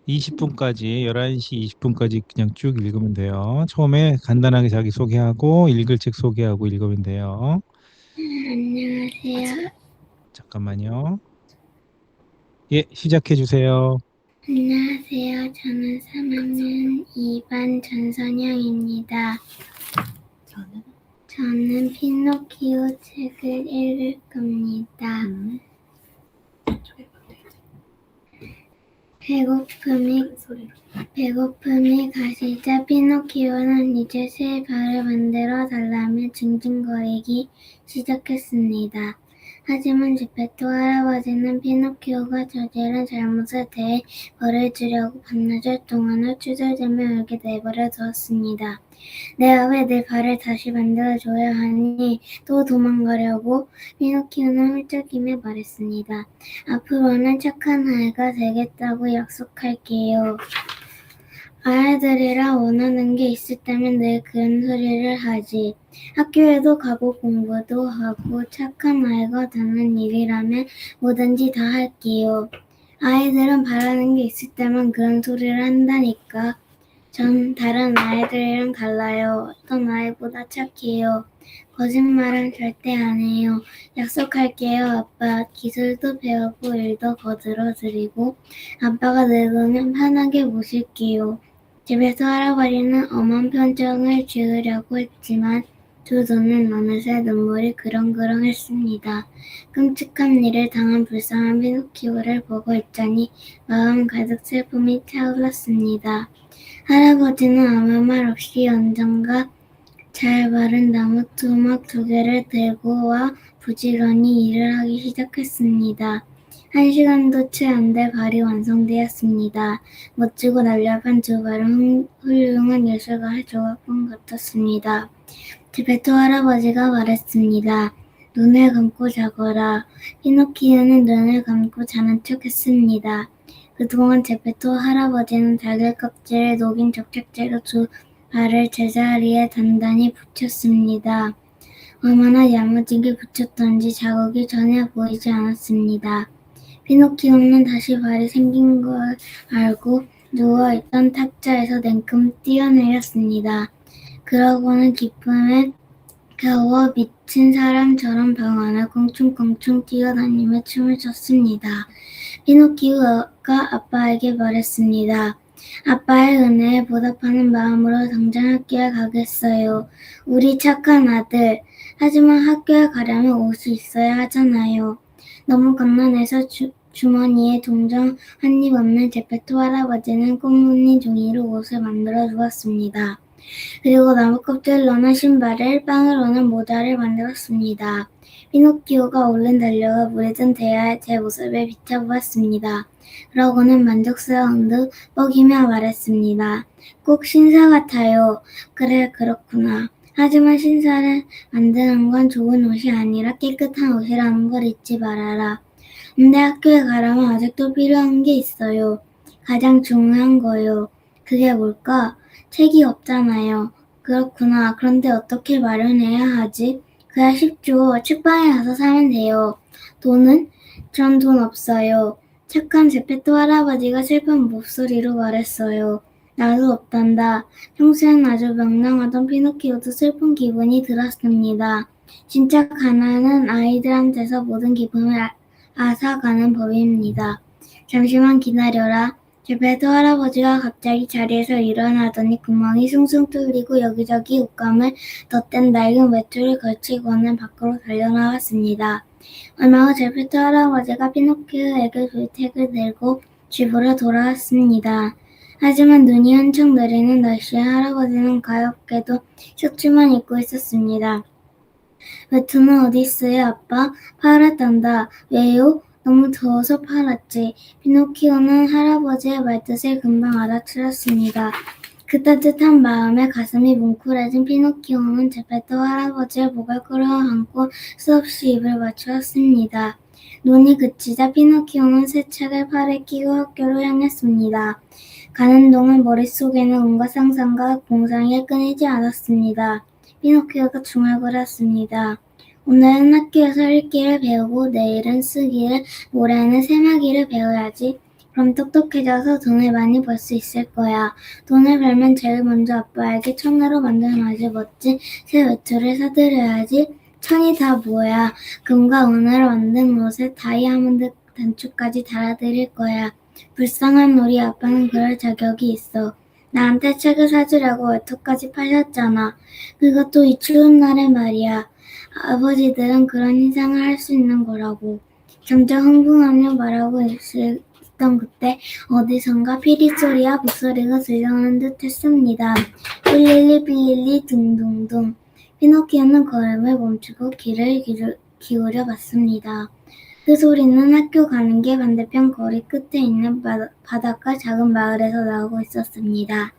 20분까지 11시 20분까지 그냥 쭉 읽으면 돼요. 처음에 간단하게 자기소개하고 읽을 책 소개하고 읽으면 돼요. 안녕하세요. 잠깐만요. 예, 시작해 주세요. 안녕하세요. 저는 3학년 2반 전선영입니다. 저는 피노키오 책을 읽을 겁니다. 배고픔이 가시자 피노키오는 이제 새 발을 만들어 달라며 징징거리기 시작했습니다. 하지만 제페토 할아버지는 피노키오가 저지른 잘못에 대해 벌을 주려고 반나절 동안을 투덜대며 울게 내버려 두었습니다. 내가 왜 내 발을 다시 만들어줘야 하니? 또 도망가려고 피노키오는 훌쩍이며 말했습니다. 앞으로는 착한 아이가 되겠다고 약속할게요. 아이들이라 원하는 게 있을 때면 늘 그런 소리를 하지. 학교에도 가고 공부도 하고 착한 아이가 되는 일이라면 뭐든지 다 할게요. 아이들은 바라는 게 있을 때만 그런 소리를 한다니까. 전 다른 아이들이랑 달라요. 어떤 아이보다 착해요. 거짓말은 절대 안 해요. 약속할게요, 아빠. 기술도 배우고 일도 거들어드리고 아빠가 늙으면 편하게 모실게요. 집에서 할아버지는 엄한 표정을 지으려고 했지만 두 눈은 어느새 눈물이 그렁그렁했습니다. 끔찍한 일을 당한 불쌍한 피노키오를 보고 있자니 마음 가득 슬픔이 차올랐습니다. 할아버지는 아무 말 없이 언젠가 잘 마른 나무 토막 2개를 들고 와 부지런히 일을 하기 시작했습니다. 1시간도 채 안 돼 발이 완성되었습니다. 멋지고 날렵한 두 발은 훌륭한 예술가의 조각품 같았습니다. 제페토 할아버지가 말했습니다. 눈을 감고 자거라. 피노키오는 눈을 감고 자는 척했습니다. 그동안 제페토 할아버지는 달걀 껍질을 녹인 접착제로 두 발을 제자리에 단단히 붙였습니다. 얼마나 야무지게 붙였던지 자국이 전혀 보이지 않았습니다. 피노키오는 다시 발이 생긴 걸 알고 누워있던 탁자에서 냉큼 뛰어내렸습니다. 그러고는 기쁨에 겨워 미친 사람처럼 방 안을 껑충껑충 뛰어다니며 춤을 췄습니다. 피노키오가 아빠에게 말했습니다. 아빠의 은혜에 보답하는 마음으로 당장 학교에 가겠어요. 우리 착한 아들. 하지만 학교에 가려면 옷이 있어야 하잖아요. 너무 갓난해서 주머니에 동전 한 입 없는 제페토 할아버지는 꽃무늬 종이로 옷을 만들어 주었습니다. 그리고 나무 껍질을 넣은 신발을, 빵을 넣은 모자를 만들었습니다. 피노키오가 얼른 달려가 물이 든 대야에 제 모습을 비춰보았습니다. 그러고는 만족스러운 듯 뻐기며 말했습니다. 꼭 신사 같아요. 그래, 그렇구나. 하지만 신사를 만드는 건 좋은 옷이 아니라 깨끗한 옷이라는 걸 잊지 말아라. 근데 학교에 가려면 아직도 필요한 게 있어요. 가장 중요한 거요. 그게 뭘까? 책이 없잖아요. 그렇구나. 그런데 어떻게 마련해야 하지? 그야 쉽죠. 책방에 가서 사면 돼요. 돈은? 전 돈 없어요. 착한 제페토 할아버지가 슬픈 목소리로 말했어요. 나도 없단다. 평소엔 아주 명랑하던 피노키오도 슬픈 기분이 들었습니다. 진짜 가난한 아이들한테서 모든 기쁨을 앗아가는 법입니다. 잠시만 기다려라. 제페토 할아버지가 갑자기 자리에서 일어나더니 구멍이 숭숭 뚫리고 여기저기 옷감을 덧댄 낡은 외투를 걸치고는 밖으로 달려나왔습니다. 얼마 후 제페토 할아버지가 피노키오에게 줄 책을 들고 집으로 돌아왔습니다. 하지만 눈이 한창 내리는 날씨에 할아버지는 가엾게도 셔츠만 입고 있었습니다. 외투는 어디 있어요, 아빠? 팔았단다. 왜요? 너무 더워서 팔았지. 피노키오는 할아버지의 말뜻을 금방 알아차렸습니다. 그 따뜻한 마음에 가슴이 뭉클해진 피노키오는 제페토 할아버지의 목을 끌어안고 수없이 입을 맞추었습니다. 눈이 그치자 피노키오는 새 책을 팔에 끼고 학교로 향했습니다. 가는 동안 머릿속에는 온갖 상상과 공상이 끊이지 않았습니다. 피노키오가 중얼거렸습니다. 오늘은 학교에서 읽기를 배우고 내일은 쓰기를, 모레는 세마기를 배워야지. 그럼 똑똑해져서 돈을 많이 벌 수 있을 거야. 돈을 벌면 제일 먼저 아빠에게 천으로 만든 아주 멋진 새 외투를 사드려야지. 천이 다 뭐야. 금과 은으로 만든 옷에 다이아몬드 단추까지 달아드릴 거야. 불쌍한 우리 아빠는 그럴 자격이 있어. 나한테 책을 사주려고 외투까지 파셨잖아. 그것도 이 추운 날에 말이야. 아버지들은 그런 희생을 할 수 있는 거라고. 점점 흥분하며 말하고 있던 그때 어디선가 피리 소리와 북소리가 들려오는 듯 했습니다. 삐리리 삐리리 둥둥둥. 피노키오는 걸음을 멈추고 귀를 기울여 봤습니다. 그 소리는 학교 가는 길 반대편 거리 끝에 있는 바닷가 작은 마을에서 나오고 있었습니다.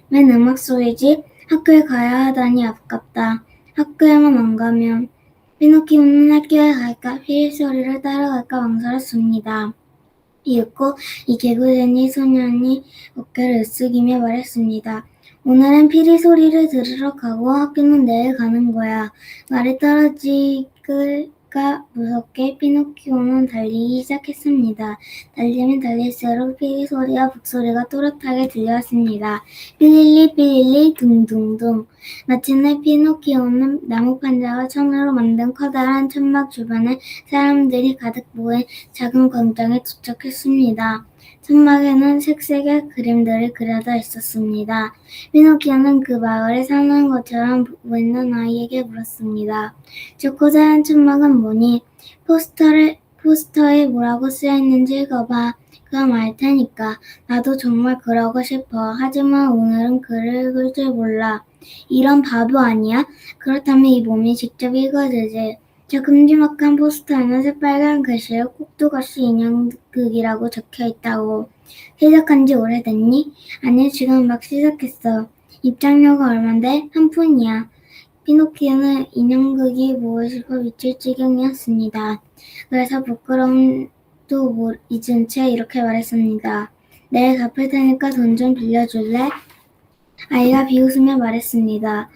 맨 음악 소리지? 학교에 가야 하다니 아깝다. 학교에만 안 가면 피노키오는 학교에 갈까 피리 소리를 따라갈까 망설였습니다. 이윽고 이 개구쟁이 소년이 어깨를 으쓱이며 말했습니다. 오늘은 피리 소리를 들으러 가고 학교는 내일 가는 거야. 말이 떨어질까 무섭게 피노키오는 달리기 시작했습니다. 달리면 달릴수록 피리 소리와 북소리가 또렷하게 들려왔습니다. 삐릴리 삐릴리 둥둥둥. 마침내 피노키오는 나무판자와 천으로 만든 커다란 천막 주변에 사람들이 가득 모인 작은 광장에 도착했습니다. 천막에는 색색의 그림들이 그려져 있었습니다. 피노키오는 그 마을에 사는 것처럼 보이는 아이에게 물었습니다. 저 커다란 천막은 뭐니? 포스터에 뭐라고 쓰여있는지 읽어봐. 그럼 알 테니까. 나도 정말 그러고 싶어. 하지만 오늘은 글을 읽을 줄 몰라. 이런 바보 아니야? 그렇다면 이 몸이 직접 읽어주지. 저 큼지막한 포스터에는 새빨간 글씨로 꼭두각시 인형극이라고 적혀있다고. 시작한 지 오래됐니? 아니, 지금 막 시작했어. 입장료가 얼만데? 한 푼이야. 피노키오는 인형극이 보고 싶어 미칠 지경이었습니다. 그래서 부끄러움도 잊은 채 이렇게 말했습니다. 내일 갚을 테니까 돈 좀 빌려줄래? 아이가 비웃으며 말했습니다.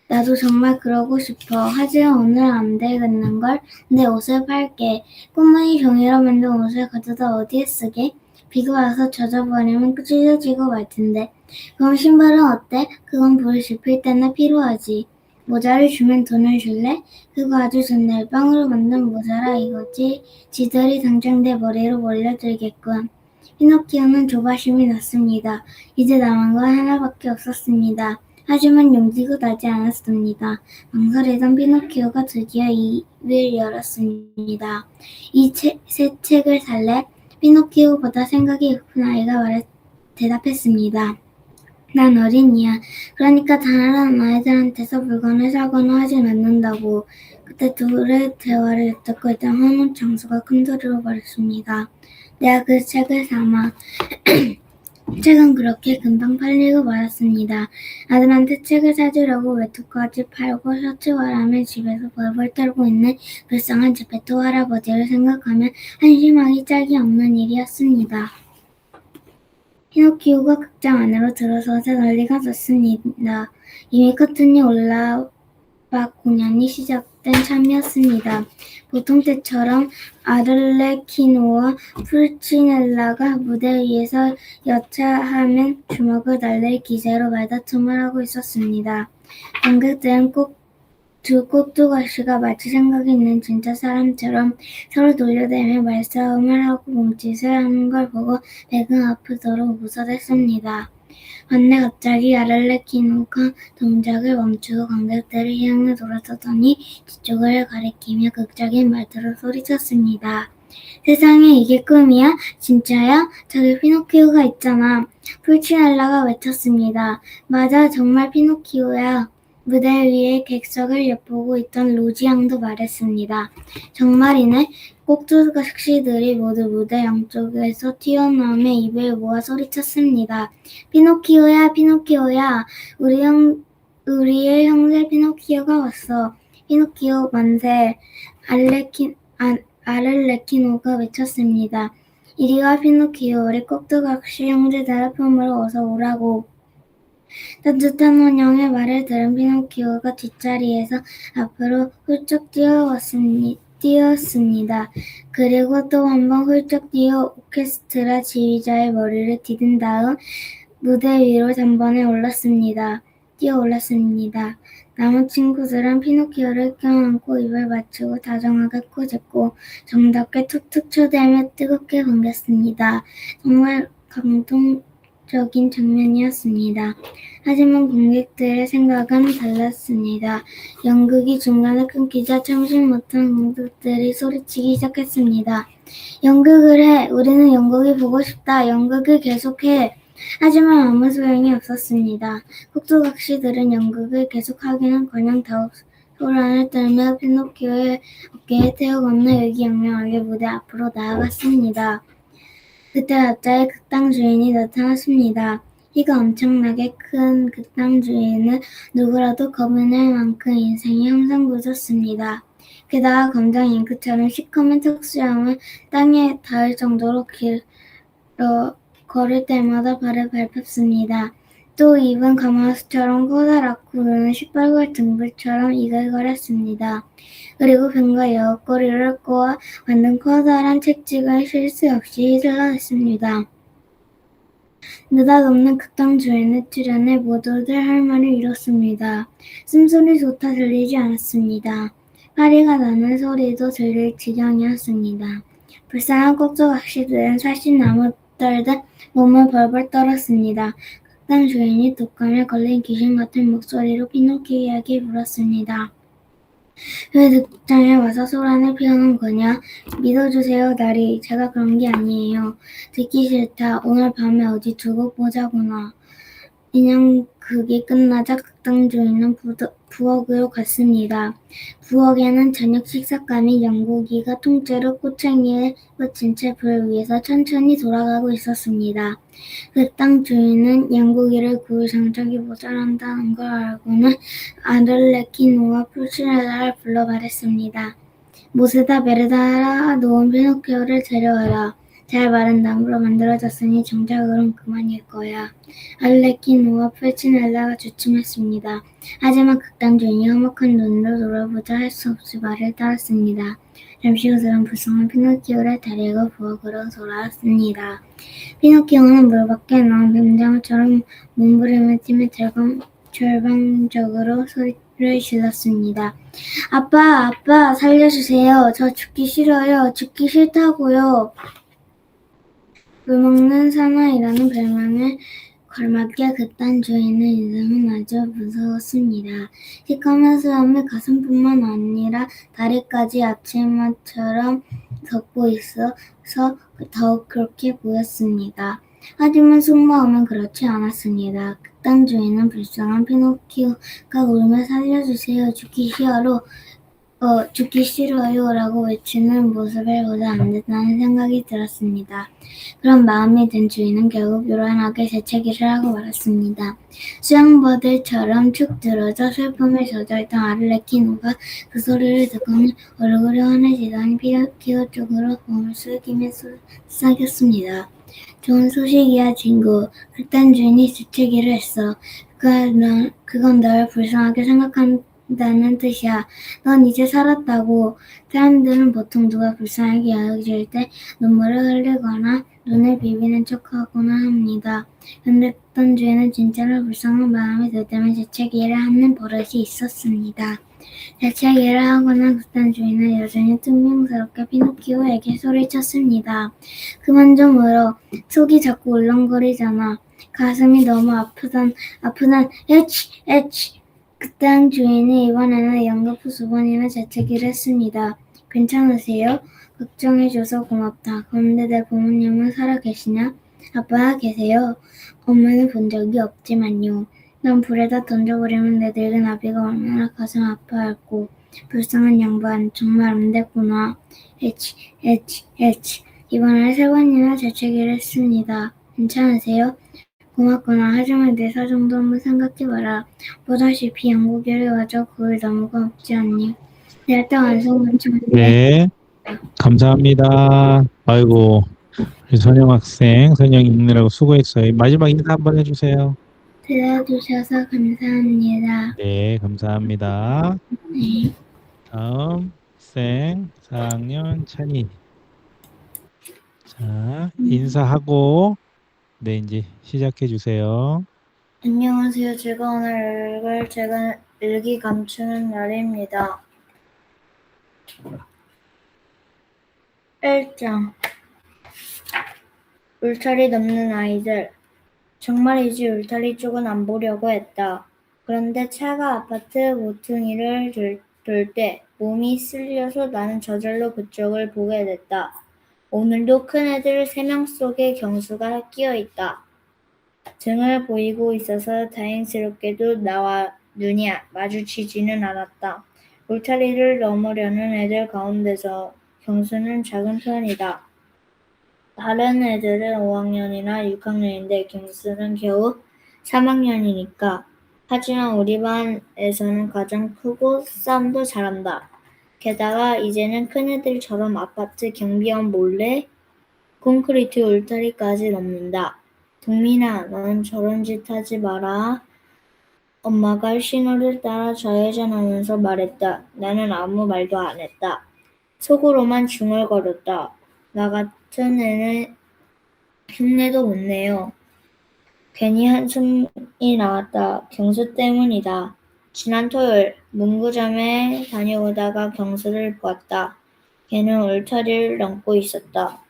나도 정말 그러고 싶어. 하지만 오늘 안 되겠는걸? 내 옷을 팔게. 꼬마이 종이로 만든 옷을 가져다 어디에 쓰게? 비가 와서 젖어버리면 찢어지고 말 텐데. 그럼 신발은 어때? 그건 불을 지필 때나 필요하지. 모자를 주면 돈을 줄래? 그거 아주 좋네. 빵으로 만든 모자라 이거지. 지들이 당장 내 머리로 몰려들겠군. 피노키오는 조바심이 났습니다. 이제 남은 건 하나밖에 없었습니다. 하지만 용기가 나지 않았습니다. 망설이던 피노키오가 드디어 입을 열었습니다. 새 책을 살래? 피노키오보다 생각이 깊은 아이가 대답했습니다. 난 어린이야. 그러니까 다른 아이들한테서 물건을 사거나 하진 않는다고. 그때 둘의 대화를 엿듣고 있던 한운 장수가 큰 소리로 말했습니다. 내가 그 책을 사마. 책은 그렇게 금방 팔리고 말았습니다. 아들한테 책을 사주려고 외투까지 팔고 셔츠와라며 집에서 벌벌 떨고 있는 불쌍한 제페토 할아버지를 생각하면 한심하기 짝이 없는 일이었습니다. 피노키오가 극장 안으로 들어서자 난리가 났습니다. 이미 커튼이 올라와 공연이 시작된 참이었습니다. 보통 때처럼 아를레키노와 풀치넬라가 무대 위에서 여차하면 주먹을 날릴 기세로 말다툼을 하고 있었습니다. 관객들은 두 꼭두각시가 마치 생각이 있는 진짜 사람처럼 서로 돌려대며 말싸움을 하고 몸짓을 하는 걸 보고 배가 아프도록 무서웠습니다. 그런데 갑자기 아를레키노가 동작을 멈추고 관객들을 향해 돌아서더니 뒤쪽을 가리키며 극적인 말투로 소리쳤습니다. 세상에 이게 꿈이야? 진짜야? 저기 피노키오가 있잖아. 풀치넬라가 외쳤습니다. 맞아, 정말 피노키오야. 무대 위에 객석을 엿보고 있던 로지 양도 말했습니다. 정말이네. 꼭두각시들이 모두 무대 양쪽에서 튀어나오며 입을 모아 소리쳤습니다. 피노키오야, 피노키오야. 우리의 형제 피노키오가 왔어. 피노키오 만세. 아를레키노가 외쳤습니다. 이리와 피노키오, 우리 꼭두각시 형제들의 품으로 어서 오라고. 따뜻한 원형의 말을 들은 피노키오가 뒷자리에서 앞으로 훌쩍 뛰어왔습니다. 뛰었습니다. 그리고 또 한 번 훌쩍 뛰어 오케스트라 지휘자의 머리를 디딘 다음 무대 위로 단번에 뛰어 올랐습니다. 남은 친구들은 피노키오를 껴안고 입을 맞추고 다정하게 코집고 정답게 툭툭 쳐대며 뜨겁게 반겼습니다. 정말 감동적인 장면이었습니다. 하지만 관객들의 생각은 달랐습니다. 연극이 중간에 끊기자 참지 못한 관객들이 소리치기 시작했습니다. 연극을 해! 우리는 연극이 보고 싶다! 연극을 계속해! 하지만 아무 소용이 없었습니다. 국도각시들은 연극을 계속하기는커녕 더욱 소란을 떨며 피노키오의 어깨에 태워건너 의기양양하게 무대 앞으로 나아갔습니다. 그때 갑자기 극당 주인이 나타났습니다. 키가 엄청나게 큰 극당 주인은 누구라도 겁이 날 만큼 인상이 항상 굳었습니다. 게다가 검정 잉크처럼 시커먼 턱수염은 땅에 닿을 정도로 길어 걸을 때마다 발을 밟았습니다. 또 입은 가마솥처럼 커다랗고 눈은 시뻘겋 등불처럼 이글거렸습니다. 그리고 뱀과 여우꼬리를 꼬아 만든 커다란 채찍을 쉴 새 없이 휘둘렀습니다. 느닷없는 극당 주인의 출연에 모두들 할 말을 잃었습니다. 숨소리조차 들리지 않았습니다. 파리가 나는 소리도 들릴 지경이었습니다. 불쌍한 꼭두각시들은 살신나무 떨듯 몸을 벌벌 떨었습니다. 극당 주인이 독감에 걸린 귀신 같은 목소리로 피노키오에게 물었습니다. 왜 극장에 와서 소란을 피우는 거냐? 믿어주세요, 나리. 제가 그런 게 아니에요. 듣기 싫다. 오늘 밤에 어디 두고 보자구나. 인형극이 끝나자 극당 주인은 부엌으로 갔습니다. 부엌에는 저녁 식사감이 연고기가 통째로 꼬챙이에 꽂힌 채 불 위에서 천천히 돌아가고 있었습니다. 극당 주인은 연고기를 구울 장작이 모자란다는 걸 알고는 아들레키노와 풀시넬라를 불러 말했습니다. 모세다 베르다라 놓은 피노키오를 데려와라. 잘 마른 나무로 만들어졌으니 정작으론 그만일 거야. 알레키노와 풀치넬라가 주춤했습니다. 하지만 극당 주인이 험악한 눈으로 돌아보자 할 수 없이 말을 따랐습니다. 잠시 후들은 불쌍한 피노키오를 데리고 부엌으로 돌아왔습니다. 피노키오는 물 밖에 나온 뱀장어처럼 몸부림을 띠며 절망적으로 소리를 질렀습니다. 아빠, 살려주세요. 저 죽기 싫어요. 죽기 싫다고요. 물먹는 사나이라는 별명에 걸맞게 극단 주인의 인상은 아주 무서웠습니다. 시커먼 수염이 가슴뿐만 아니라 다리까지 앞치마처럼 덮고 있어서 더욱 그렇게 보였습니다. 하지만 속마음은 그렇지 않았습니다. 극단 주인은 불쌍한 피노키오가 울며 살려주세요. 죽기 싫어요 라고 외치는 모습을 보다 안 됐다는 생각이 들었습니다. 그런 마음이 든 주인은 결국 요란하게 재채기를 하고 말았습니다. 수양버들처럼 축 들어져 슬픔에 젖어있던 아르레키노가 그 소리를 듣고는 얼굴이 환해지더니 피노키오 쪽으로 몸을 숙이며 속삭였습니다. 좋은 소식이야, 친구. 극단 주인이 재채기를 했어. 그건 널 불쌍하게 생각한다는 뜻이야. 넌 이제 살았다고. 사람들은 보통 누가 불쌍하게 여겨질 때 눈물을 흘리거나 눈을 비비는 척하거나 합니다. 근데 극단 주인은 진짜로 불쌍한 마음이 들 때면 재채기를 하는 버릇이 있었습니다. 재채기를 하거나 극단 주인은 여전히 퉁명스럽게 피노키오에게 소리쳤습니다. 그만 좀 울어. 속이 자꾸 울렁거리잖아. 가슴이 너무 아프단, 에치. 극단 주인이 이번에는 연거푸 2번이나 재채기를 했습니다. 괜찮으세요? 걱정해줘서 고맙다. 그런데 내 부모님은 살아계시냐? 아빠 계세요? 엄마는 본 적이 없지만요. 난 불에다 던져버리면 내 늙은 아비가 얼마나 가슴 아파할꼬. 불쌍한 양반, 정말 안 됐구나. 에치. 이번에 3번이나 재채기를 했습니다. 괜찮으세요? 고맙구나. 하지만 내 사정도 한번 생각해봐라. 보다시피 영국에를 와줘 구울 나무가 없지 않니? 내가 딱 완성만큼인데. 네, 감사합니다. 아이고, 우리 선영 학생, 선영 읽느라고 수고했어요. 마지막 인사 한번 해주세요. 들어주셔서 감사합니다. 네, 감사합니다. 네. 다음 학생 4학년 찬이. 자, 인사하고 네, 이제 시작해 주세요. 안녕하세요. 제가 오늘 읽을 책은 일기 감추는 날입니다. 1장 울타리 넘는 아이들. 정말이지 울타리 쪽은 안 보려고 했다. 그런데 차가 아파트 모퉁이를 돌 때 몸이 쓸려서 나는 저절로 그쪽을 보게 됐다. 오늘도 큰애들 3명 속에 경수가 끼어있다. 등을 보이고 있어서 다행스럽게도 나와 눈이 마주치지는 않았다. 울타리를 넘으려는 애들 가운데서 경수는 작은 편이다. 다른 애들은 5학년이나 6학년인데 경수는 겨우 3학년이니까. 하지만 우리 반에서는 가장 크고 싸움도 잘한다. 게다가 이제는 큰애들처럼 아파트 경비원 몰래 콘크리트 울타리까지 넘는다. 동민아, 넌 저런 짓 하지 마라. 엄마가 신호를 따라 좌회전하면서 말했다. 나는 아무 말도 안 했다. 속으로만 중얼거렸다. 나 같은 애는 흉내도 못 내요. 괜히 한숨이 나왔다. 경수 때문이다. 지난 토요일 문구점에 다녀오다가 경수를 보았다. 걔는 울타리를 넘고 있었다.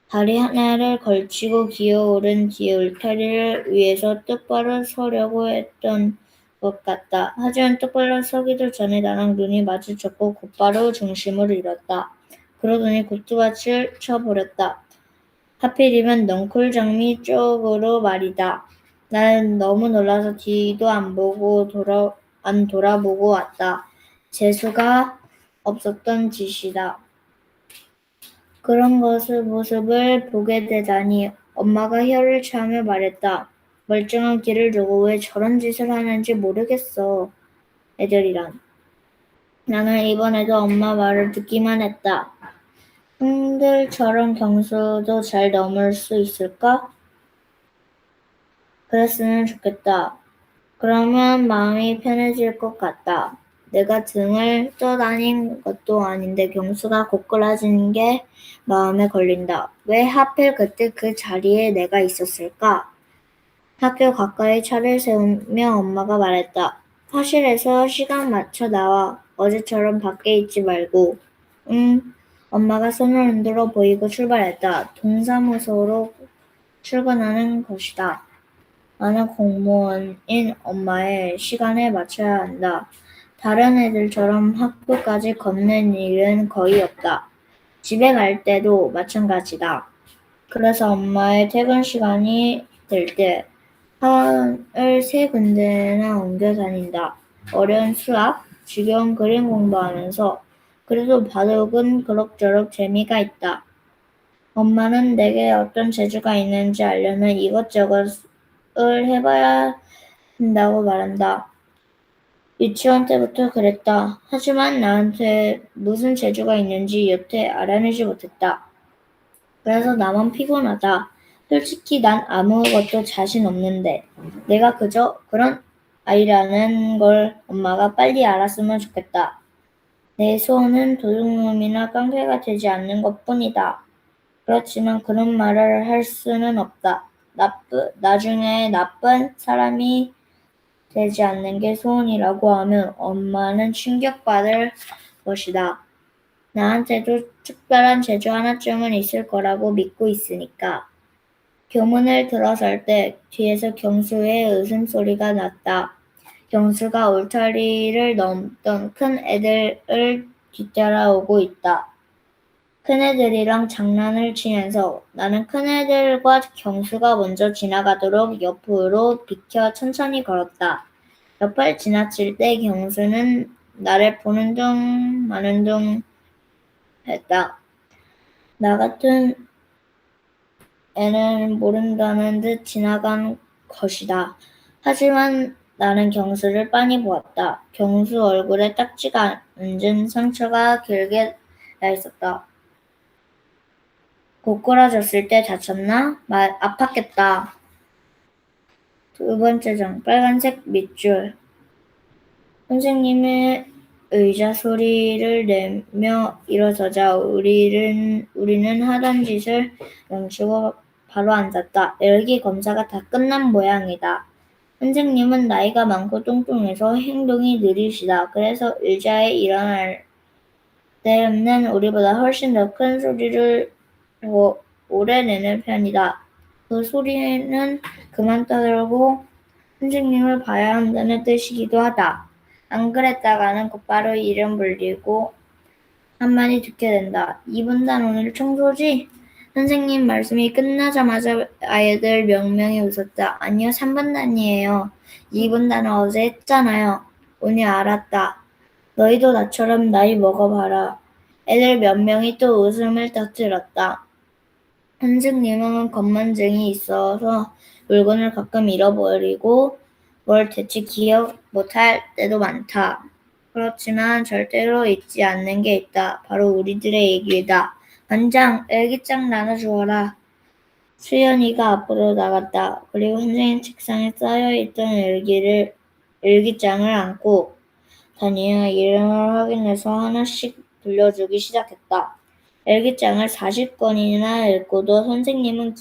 다리 하나를 걸치고 기어오른 뒤에 울타리를 위에서 똑바로 서려고 했던 것 같다. 하지만 똑바로 서기도 전에 나랑 눈이 마주쳤고 곧바로 중심을 잃었다. 그러더니 굴뚝밭을 쳐버렸다. 하필이면 넝쿨 장미 쪽으로 말이다. 나는 너무 놀라서 뒤도 안 돌아보고 왔다. 재수가 없었던 짓이다. 그런 모습을 보게 되다니 엄마가 혀를 차며 말했다. 멀쩡한 길을 두고 왜 저런 짓을 하는지 모르겠어. 애들이란. 나는 이번에도 엄마 말을 듣기만 했다. 형들처럼 경수도 잘 넘을 수 있을까? 그랬으면 좋겠다. 그러면 마음이 편해질 것 같다. 내가 등을 떠다닌 것도 아닌데 경수가 고꾸라지는 게 마음에 걸린다. 왜 하필 그때 그 자리에 내가 있었을까? 학교 가까이 차를 세우며 엄마가 말했다. 화실에서 시간 맞춰 나와. 어제처럼 밖에 있지 말고. 응. 엄마가 손을 흔들어 보이고 출발했다. 동사무소로 출근하는 것이다. 나는 공무원인 엄마의 시간에 맞춰야 한다. 다른 애들처럼 학교까지 걷는 일은 거의 없다. 집에 갈 때도 마찬가지다. 그래서 엄마의 퇴근 시간이 될 때 학원을 3군데나 옮겨 다닌다. 어려운 수학, 지겨운 그림 공부하면서 그래도 바둑은 그럭저럭 재미가 있다. 엄마는 내게 어떤 재주가 있는지 알려면 이것저것을 해봐야 한다고 말한다. 유치원 때부터 그랬다. 하지만 나한테 무슨 재주가 있는지 여태 알아내지 못했다. 그래서 나만 피곤하다. 솔직히 난 아무것도 자신 없는데 내가 그저 그런 아이라는 걸 엄마가 빨리 알았으면 좋겠다. 내 소원은 도둑놈이나 깡패가 되지 않는 것뿐이다. 그렇지만 그런 말을 할 수는 없다. 나중에 나쁜 사람이 되지 않는 게 소원이라고 하면 엄마는 충격받을 것이다. 나한테도 특별한 재주 하나쯤은 있을 거라고 믿고 있으니까. 교문을 들어설 때 뒤에서 경수의 웃음소리가 났다. 경수가 울타리를 넘던 큰 애들을 뒤따라오고 있다. 큰애들이랑 장난을 치면서 나는 큰애들과 경수가 먼저 지나가도록 옆으로 비켜 천천히 걸었다. 옆을 지나칠 때 경수는 나를 보는 둥 마는 둥 했다. 나 같은 애는 모른다는 듯 지나간 것이다. 하지만 나는 경수를 빤히 보았다. 경수 얼굴에 딱지가 앉은 상처가 길게 나 있었다. 고꾸라졌을 때 다쳤나? 아팠겠다. 2번째 장, 빨간색 밑줄. 선생님의 의자 소리를 내며 일어서자 우리는 하던 짓을 멈추고 바로 앉았다. 일기 검사가 다 끝난 모양이다. 선생님은 나이가 많고 뚱뚱해서 행동이 느리시다. 그래서 의자에 일어날 때는 우리보다 훨씬 더 큰 소리를 오래 내는 편이다. 그 소리는 그만 떠들고 선생님을 봐야 한다는 뜻이기도 하다. 안 그랬다가는 곧바로 이름 불리고 한마디 듣게 된다. 2분단 오늘 청소지? 선생님 말씀이 끝나자마자 아이들 명명이 웃었다. 아니요, 3분단이에요. 2분단은 어제 했잖아요. 오늘 알았다. 너희도 나처럼 나이 먹어봐라. 애들 몇 명이 또 웃음을 터뜨렸다. 선생님은 건만증이 있어서 물건을 가끔 잃어버리고 뭘 대체 기억 못할 때도 많다. 그렇지만 절대로 잊지 않는 게 있다. 바로 우리들의 얘기다. 반장, 일기장 나눠주어라. 수연이가 앞으로 나갔다. 그리고 선생님 책상에 쌓여있던 일기장을 안고 다니며 이름을 확인해서 하나씩 돌려주기 시작했다. 일기장을 40권이나 읽고도 선생님은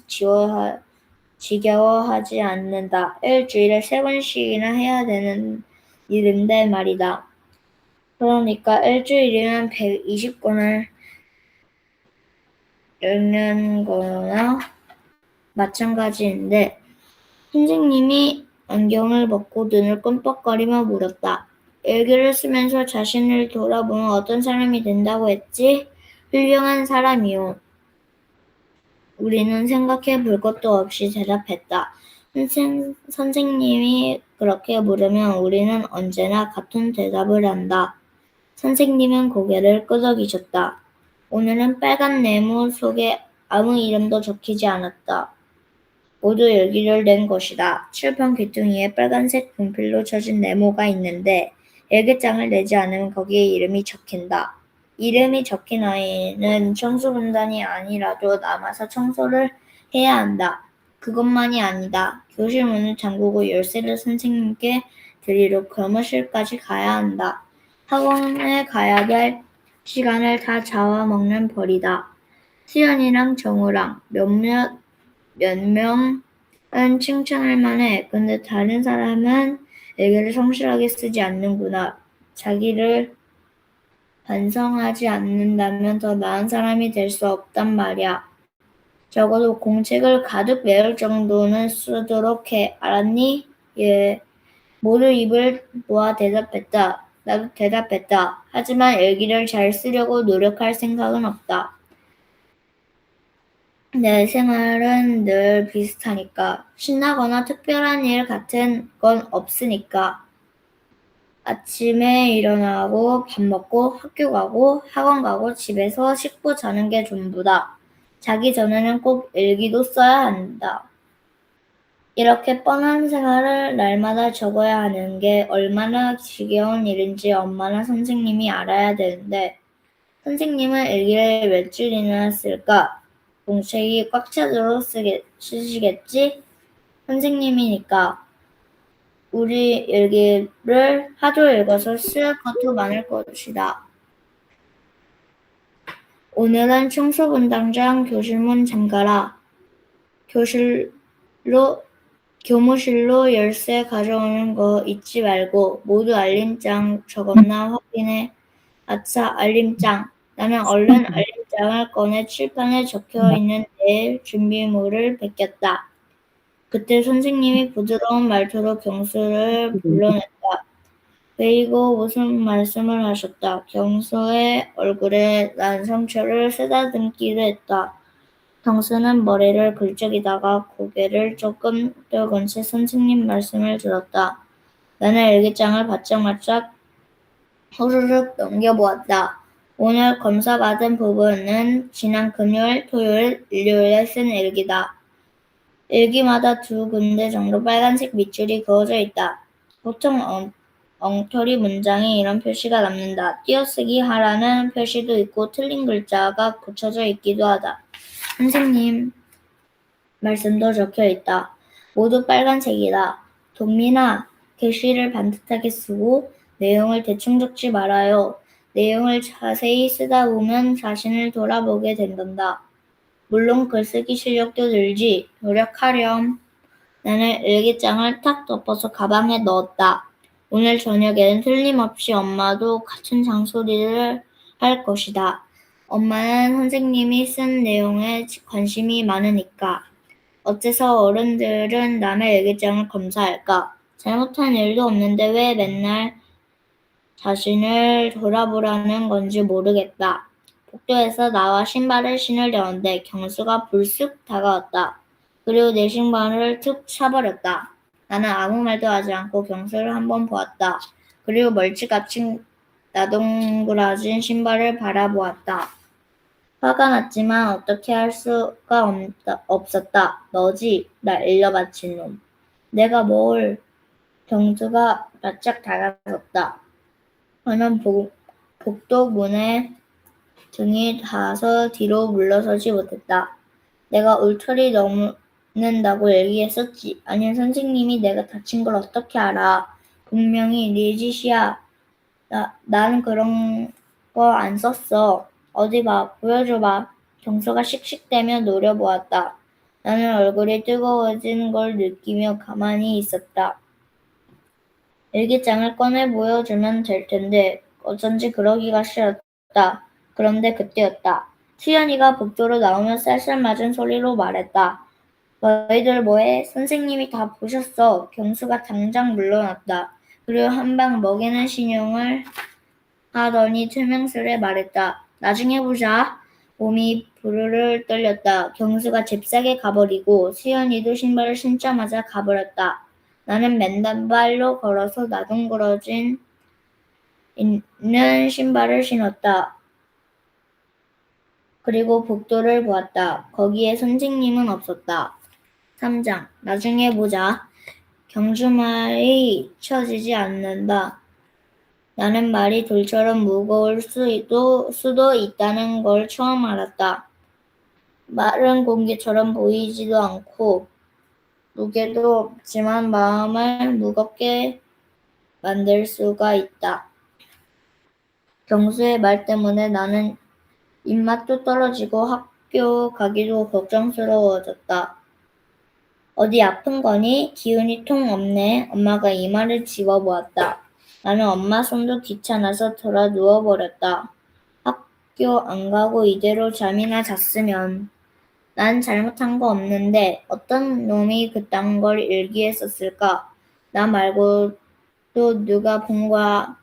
지겨워하지 않는다. 일주일에 3번씩이나 해야 되는 일인데 말이다. 그러니까 일주일이면 120권을 읽는 거나 마찬가지인데 선생님이 안경을 벗고 눈을 끔뻑거리며 물었다. 일기를 쓰면서 자신을 돌아보면 어떤 사람이 된다고 했지? 훌륭한 사람이요. 우리는 생각해 볼 것도 없이 대답했다. 선생님이 그렇게 물으면 우리는 언제나 같은 대답을 한다. 선생님은 고개를 끄덕이셨다. 오늘은 빨간 네모 속에 아무 이름도 적히지 않았다. 모두 일기를 낸 것이다. 칠판 귀퉁이에 빨간색 분필로 쳐진 네모가 있는데 일기장을 내지 않으면 거기에 이름이 적힌다. 이름이 적힌 아이는 청소분단이 아니라도 남아서 청소를 해야 한다. 그것만이 아니다. 교실 문을 잠그고 열쇠를 선생님께 드리러 교무실까지 가야 한다. 학원에 가야 될 시간을 다 잡아먹는 벌이다. 수연이랑 정우랑 몇 명은 칭찬할 만해. 근데 다른 사람은 일기를 성실하게 쓰지 않는구나. 자기를 반성하지 않는다면 더 나은 사람이 될 수 없단 말이야. 적어도 공책을 가득 메울 정도는 쓰도록 해. 알았니? 예. 모두 입을 모아 대답했다. 나도 대답했다. 하지만 일기를 잘 쓰려고 노력할 생각은 없다. 내 생활은 늘 비슷하니까. 신나거나 특별한 일 같은 건 없으니까. 아침에 일어나고 밥 먹고 학교 가고 학원 가고 집에서 씻고 자는 게 전부다. 자기 전에는 꼭 일기도 써야 한다. 이렇게 뻔한 생활을 날마다 적어야 하는 게 얼마나 지겨운 일인지 엄마나 선생님이 알아야 되는데 선생님은 일기를 몇 줄이나 쓸까? 공책이 꽉 차도록 쓰시겠지? 선생님이니까 우리 일기를 하도 읽어서 쓸 것도 많을 것이다. 오늘은 청소분단장 교실문 잠가라. 교무실로 열쇠 가져오는 거 잊지 말고 모두 알림장 적었나 확인해. 아차, 알림장. 나는 얼른 알림장을 꺼내 칠판에 적혀있는 내일 준비물을 베꼈다. 그때 선생님이 부드러운 말투로 경수를 불러냈다. 그리고 무슨 말씀을 하셨다. 경수의 얼굴에 난 상처를 쓰다듬기도 했다. 경수는 머리를 긁적이다가 고개를 조금 떨군 채 선생님 말씀을 들었다. 나는 일기장을 바짝바짝 후루룩 넘겨보았다. 오늘 검사받은 부분은 지난 금요일, 토요일, 일요일에 쓴 일기다. 일기마다 2군데 정도 빨간색 밑줄이 그어져 있다. 보통 엉터리 문장에 이런 표시가 남는다. 띄어쓰기 하라는 표시도 있고 틀린 글자가 붙여져 있기도 하다. 선생님 말씀도 적혀 있다. 모두 빨간색이다. 동민아, 글씨를 반듯하게 쓰고 내용을 대충 적지 말아요. 내용을 자세히 쓰다 보면 자신을 돌아보게 된단다. 물론 글쓰기 실력도 늘지. 노력하렴. 나는 일기장을 탁 덮어서 가방에 넣었다. 오늘 저녁에는 틀림없이 엄마도 같은 장소리를 할 것이다. 엄마는 선생님이 쓴 내용에 관심이 많으니까. 어째서 어른들은 남의 일기장을 검사할까? 잘못한 일도 없는데 왜 맨날 자신을 돌아보라는 건지 모르겠다. 복도에서 나와 신발을 신으려는데 경수가 불쑥 다가왔다. 그리고 내 신발을 툭 차버렸다. 나는 아무 말도 하지 않고 경수를 한번 보았다. 그리고 멀찌감치 나동그라진 신발을 바라보았다. 화가 났지만 어떻게 할 수가 없었다. 너지? 나 일러바친 놈. 내가 뭘? 경수가 바짝 다가섰다. 저는 복도 문에 등이 닿아서 뒤로 물러서지 못했다. 내가 울타리 넘는다고 얘기했었지. 아니 선생님이 내가 다친 걸 어떻게 알아? 분명히 네 짓이야. 난 그런 거 안 썼어. 어디 봐, 보여줘봐. 경수가 씩씩대며 노려보았다. 나는 얼굴이 뜨거워진 걸 느끼며 가만히 있었다. 일기장을 꺼내 보여주면 될 텐데 어쩐지 그러기가 싫었다. 그런데 그때였다. 수연이가 복도로 나오며 쌀쌀맞은 소리로 말했다. 너희들 뭐해? 선생님이 다 보셨어. 경수가 당장 물러났다. 그리고 한 방 먹이는 신용을 하더니 투명스레 말했다. 나중에 보자. 몸이 부르르 떨렸다. 경수가 잽싸게 가버리고 수연이도 신발을 신자마자 가버렸다. 나는 맨발로 걸어서 나동그러진 있는 신발을 신었다. 그리고 복도를 보았다. 거기에 선생님은 없었다. 3장. 나중에 보자. 경주 말이 잊혀지지 않는다. 나는 말이 돌처럼 무거울 수도 있다는 걸 처음 알았다. 말은 공기처럼 보이지도 않고 무게도 없지만 마음을 무겁게 만들 수가 있다. 경수의 말 때문에 나는 입맛도 떨어지고 학교 가기도 걱정스러워졌다. 어디 아픈 거니? 기운이 통 없네. 엄마가 이마를 집어보았다. 나는 엄마 손도 귀찮아서 돌아 누워버렸다. 학교 안 가고 이대로 잠이나 잤으면. 난 잘못한 거 없는데 어떤 놈이 그딴 걸 일기에 썼을까? 나 말고도 누가 본 거야.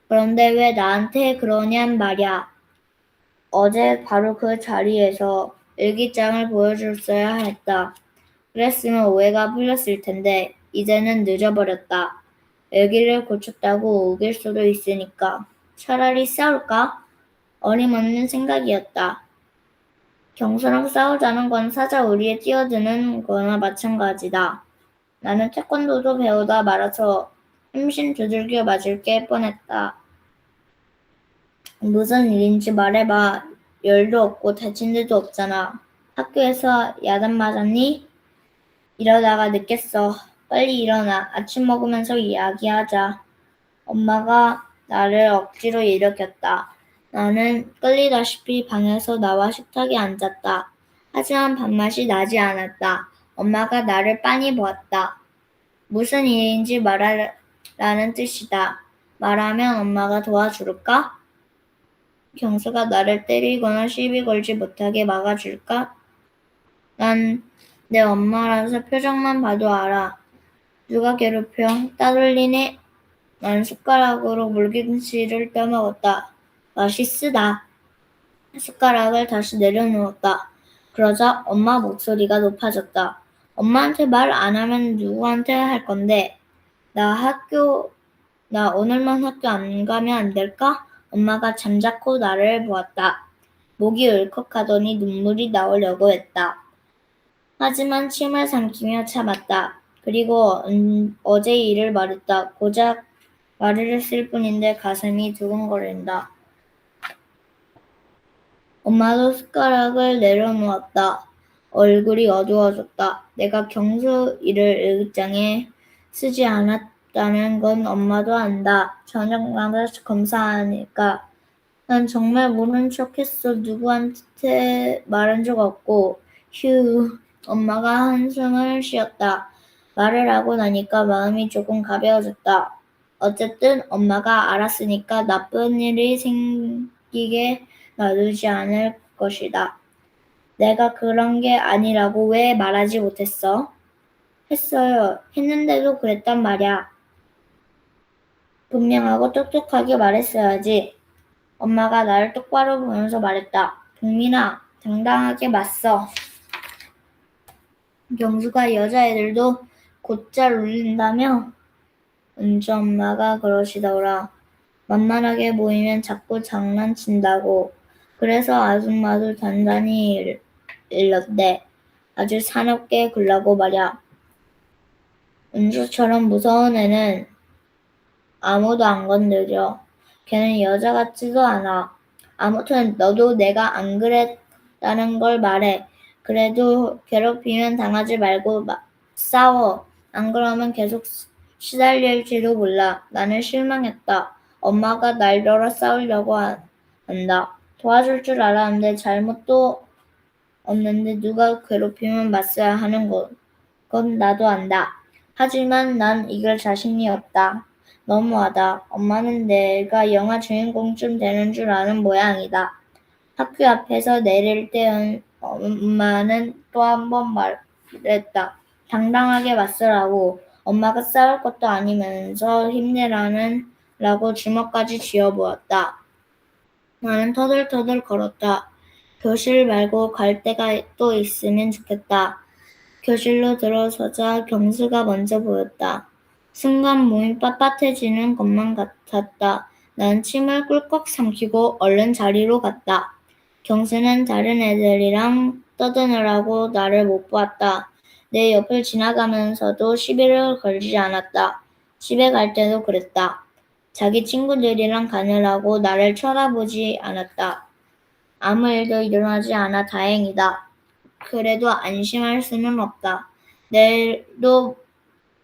그런데 왜 나한테 그러냔 말이야. 어제 바로 그 자리에서 일기장을 보여줬어야 했다. 그랬으면 오해가 풀렸을 텐데 이제는 늦어버렸다. 일기를 고쳤다고 우길 수도 있으니까 차라리 싸울까? 어림없는 생각이었다. 경수랑 싸우자는 건 사자 우리에 뛰어드는 거나 마찬가지다. 나는 태권도도 배우다 말아서 힘신 두들겨 맞을 게 뻔했다. 무슨 일인지 말해봐. 열도 없고 다친 데도 없잖아. 학교에서 야단 맞았니? 이러다가 늦겠어. 빨리 일어나. 아침 먹으면서 이야기하자. 엄마가 나를 억지로 일으켰다. 나는 끌리다시피 방에서 나와 식탁에 앉았다. 하지만 밥맛이 나지 않았다. 엄마가 나를 빤히 보았다. 무슨 일인지 말하라는 뜻이다. 말하면 엄마가 도와줄까? 경수가 나를 때리거나 시비 걸지 못하게 막아줄까? 난 내 엄마라서 표정만 봐도 알아. 누가 괴롭혀? 따돌리네? 난 숟가락으로 물김치를 떠먹었다. 맛있으다. 숟가락을 다시 내려놓았다. 그러자 엄마 목소리가 높아졌다. 엄마한테 말 안 하면 누구한테 할 건데? 나 오늘만 학교 안 가면 안 될까? 엄마가 잠자코 나를 보았다. 목이 울컥하더니 눈물이 나오려고 했다. 하지만 침을 삼키며 참았다. 그리고 어제 일을 말했다. 고작 말을 했을 뿐인데 가슴이 두근거린다. 엄마도 숟가락을 내려놓았다. 얼굴이 어두워졌다. 내가 경수 일을 일기장에 쓰지 있다는 건 엄마도 안다. 저녁마다 검사하니까. 난 정말 모른 척했어. 누구한테 말한 적 없고. 휴. 엄마가 한숨을 쉬었다. 말을 하고 나니까 마음이 조금 가벼워졌다. 어쨌든 엄마가 알았으니까 나쁜 일이 생기게 놔두지 않을 것이다. 내가 그런 게 아니라고 왜 말하지 못했어? 했어요. 했는데도 그랬단 말이야. 분명하고 똑똑하게 말했어야지. 엄마가 나를 똑바로 보면서 말했다. 동민아, 당당하게 맞서. 경수가 여자애들도 곧잘 울린다며? 은주 엄마가 그러시더라. 만만하게 보이면 자꾸 장난친다고. 그래서 아줌마도 단단히 일렀대. 아주 사납게 굴라고 말이야. 은주처럼 무서운 애는 아무도 안 건드려. 걔는 여자 같지도 않아. 아무튼 너도 내가 안 그랬다는 걸 말해. 그래도 괴롭히면 당하지 말고 싸워. 안 그러면 계속 시달릴지도 몰라. 나는 실망했다. 엄마가 날더러 싸우려고 한다. 도와줄 줄 알았는데 잘못도 없는데 누가 괴롭히면 맞서야 하는 건 나도 안다. 하지만 난 이길 자신이 없다. 너무하다. 엄마는 내가 영화 주인공쯤 되는 줄 아는 모양이다. 학교 앞에서 내릴 때 엄마는 또 한 번 말했다. 당당하게 맞서라고. 엄마가 싸울 것도 아니면서 힘내라고 주먹까지 쥐어보았다. 나는 터덜터덜 걸었다. 교실 말고 갈 데가 또 있으면 좋겠다. 교실로 들어서자 경수가 먼저 보였다. 순간 몸이 빳빳해지는 것만 같았다. 난 침을 꿀꺽 삼키고 얼른 자리로 갔다. 경수는 다른 애들이랑 떠드느라고 나를 못 보았다. 내 옆을 지나가면서도 시비를 걸지 않았다. 집에 갈 때도 그랬다. 자기 친구들이랑 가느라고 나를 쳐다보지 않았다. 아무 일도 일어나지 않아 다행이다. 그래도 안심할 수는 없다. 내일도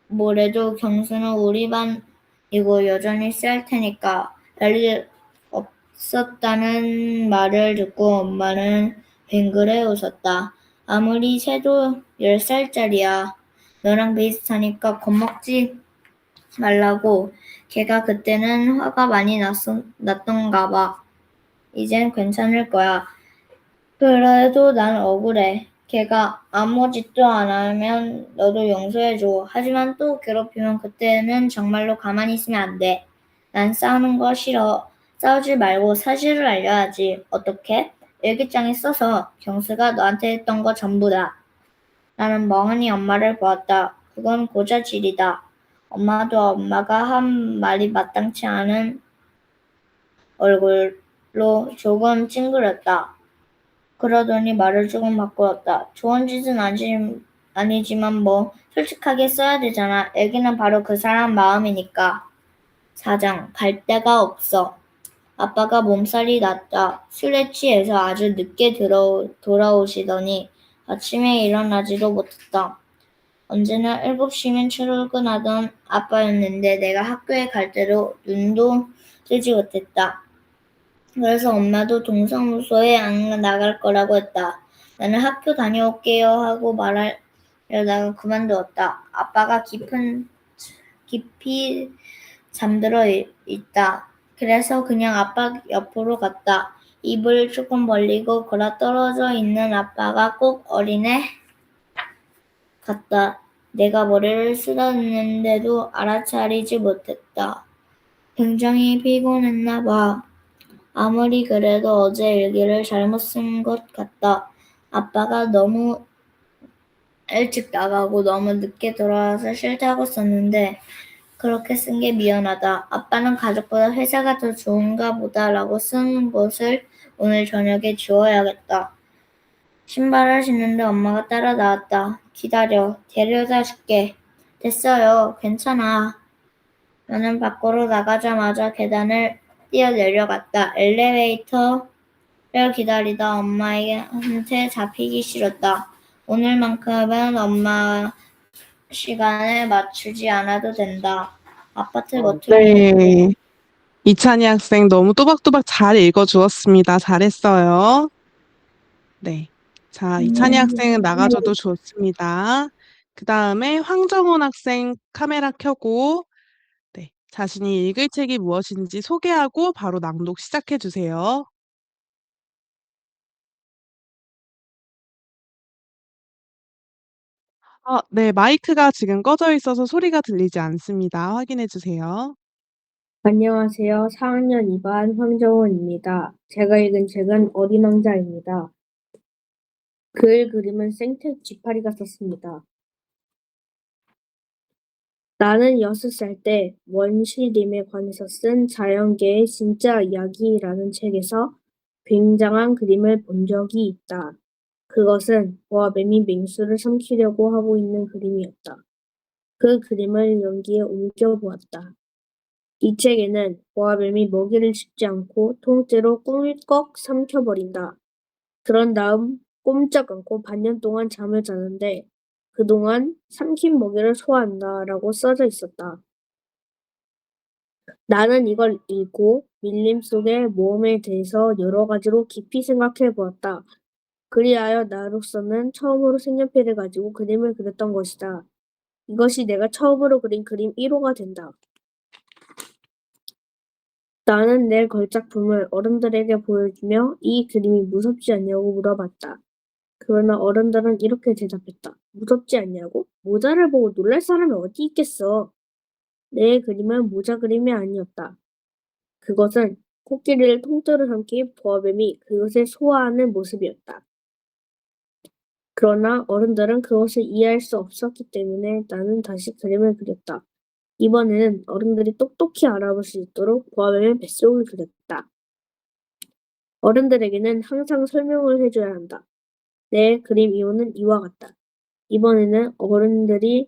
모레도 경수는 우리 반이고 여전히 쌀 테니까 별일 없었다는 말을 듣고 엄마는 뱅그레 웃었다. 아무리 새도 10살짜리야. 너랑 비슷하니까 겁먹지 말라고. 걔가 그때는 화가 많이 났던가 봐. 이젠 괜찮을 거야. 그래도 난 억울해. 걔가 아무 짓도 안 하면 너도 용서해줘. 하지만 또 괴롭히면 그때는 정말로 가만히 있으면 안 돼. 난 싸우는 거 싫어. 싸우지 말고 사실을 알려야지. 어떻게? 일기장에 써서 경수가 너한테 했던 거 전부다. 나는 멍하니 엄마를 보았다. 그건 고자질이다. 엄마도 엄마가 한 말이 마땅치 않은 얼굴로 조금 찡그렸다. 그러더니 말을 조금 바꾸었다. 좋은 짓은 아니지만 뭐 솔직하게 써야 되잖아. 애기는 바로 그 사람 마음이니까. 사장, 갈 데가 없어. 아빠가 몸살이 났다. 술에 취해서 아주 늦게 돌아오시더니 아침에 일어나지도 못했다. 언제나 7시면 출근하던 아빠였는데 내가 학교에 갈 때도 눈도 뜨지 못했다. 그래서 엄마도 동사무소에 안 나갈 거라고 했다. 나는 학교 다녀올게요 하고 말하려다가 그만두었다. 아빠가 깊이 잠들어 있다. 그래서 그냥 아빠 옆으로 갔다. 입을 조금 벌리고 걸어 떨어져 있는 아빠가 꼭 어린애 같다. 내가 머리를 쓰다듬는데도 알아차리지 못했다. 굉장히 피곤했나 봐. 아무리 그래도 어제 일기를 잘못 쓴 것 같다. 아빠가 너무 일찍 나가고 너무 늦게 돌아와서 싫다고 썼는데 그렇게 쓴 게 미안하다. 아빠는 가족보다 회사가 더 좋은가 보다라고 쓴 것을 오늘 저녁에 지워야겠다. 신발을 신는데 엄마가 따라 나왔다. 기다려. 데려다 줄게. 됐어요. 괜찮아. 나는 밖으로 나가자마자 계단을 뛰어내려갔다. 엘리베이터를 기다리다 엄마한테 잡히기 싫었다. 오늘만큼은 엄마 시간에 맞추지 않아도 된다. 아파트 거처를 네. 이찬희 학생 너무 또박또박 잘 읽어주었습니다. 잘했어요. 네. 자, 이찬희 학생은 나가줘도 좋습니다. 그 다음에 황정훈 학생 카메라 켜고, 네. 자신이 읽을 책이 무엇인지 소개하고 바로 낭독 시작해 주세요. 네. 마이크가 지금 꺼져 있어서 소리가 들리지 않습니다. 확인해 주세요. 안녕하세요. 4학년 2반 황정원입니다. 제가 읽은 책은 어린 왕자입니다. 글 그림은 생텍 쥐파리가 썼습니다. 나는 6살 때 원시림에 관해서 쓴 자연계의 진짜 이야기라는 책에서 굉장한 그림을 본 적이 있다. 그것은 보아뱀이 맹수를 삼키려고 하고 있는 그림이었다. 그 그림을 연기에 옮겨보았다. 이 책에는 보아뱀이 먹이를 줍지 않고 통째로 꿀꺽 삼켜버린다. 그런 다음 꼼짝 않고 반년 동안 잠을 자는데 그동안 삼킨 먹이를 소화한다라고 써져 있었다. 나는 이걸 읽고 밀림 속의 모험에 대해서 여러 가지로 깊이 생각해 보았다. 그리하여 나로서는 처음으로 색연필을 가지고 그림을 그렸던 것이다. 이것이 내가 처음으로 그린 그림 1호가 된다. 나는 내 걸작품을 어른들에게 보여주며 이 그림이 무섭지 않냐고 물어봤다. 그러나 어른들은 이렇게 대답했다. 무섭지 않냐고? 모자를 보고 놀랄 사람이 어디 있겠어? 내 그림은 모자 그림이 아니었다. 그것은 코끼리를 통째로 삼킨 보아뱀이 그것을 소화하는 모습이었다. 그러나 어른들은 그것을 이해할 수 없었기 때문에 나는 다시 그림을 그렸다. 이번에는 어른들이 똑똑히 알아볼 수 있도록 보아뱀의 뱃속을 그렸다. 어른들에게는 항상 설명을 해줘야 한다. 내 그림 이유는 이와 같다. 이번에는 어른들이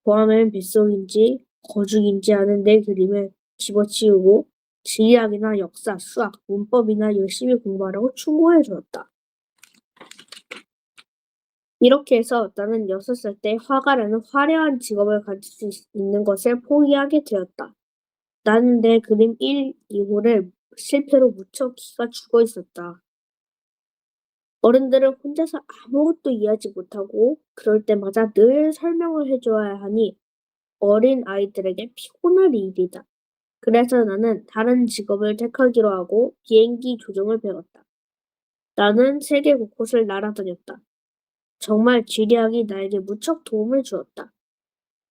보아뱀의 뱃속인지 거죽인지 아는 내 그림을 집어치우고 지리학이나 역사, 수학, 문법이나 열심히 공부하라고 충고해 주었다. 이렇게 해서 나는 6살 때 화가라는 화려한 직업을 가질 수 있는 것을 포기하게 되었다. 나는 내 그림 1, 2호를 실패로 무척 기가 죽어 있었다. 어른들은 혼자서 아무것도 이해하지 못하고 그럴 때마다 늘 설명을 해줘야 하니 어린 아이들에게 피곤할 일이다. 그래서 나는 다른 직업을 택하기로 하고 비행기 조종을 배웠다. 나는 세계 곳곳을 날아다녔다. 정말 지리학이 나에게 무척 도움을 주었다.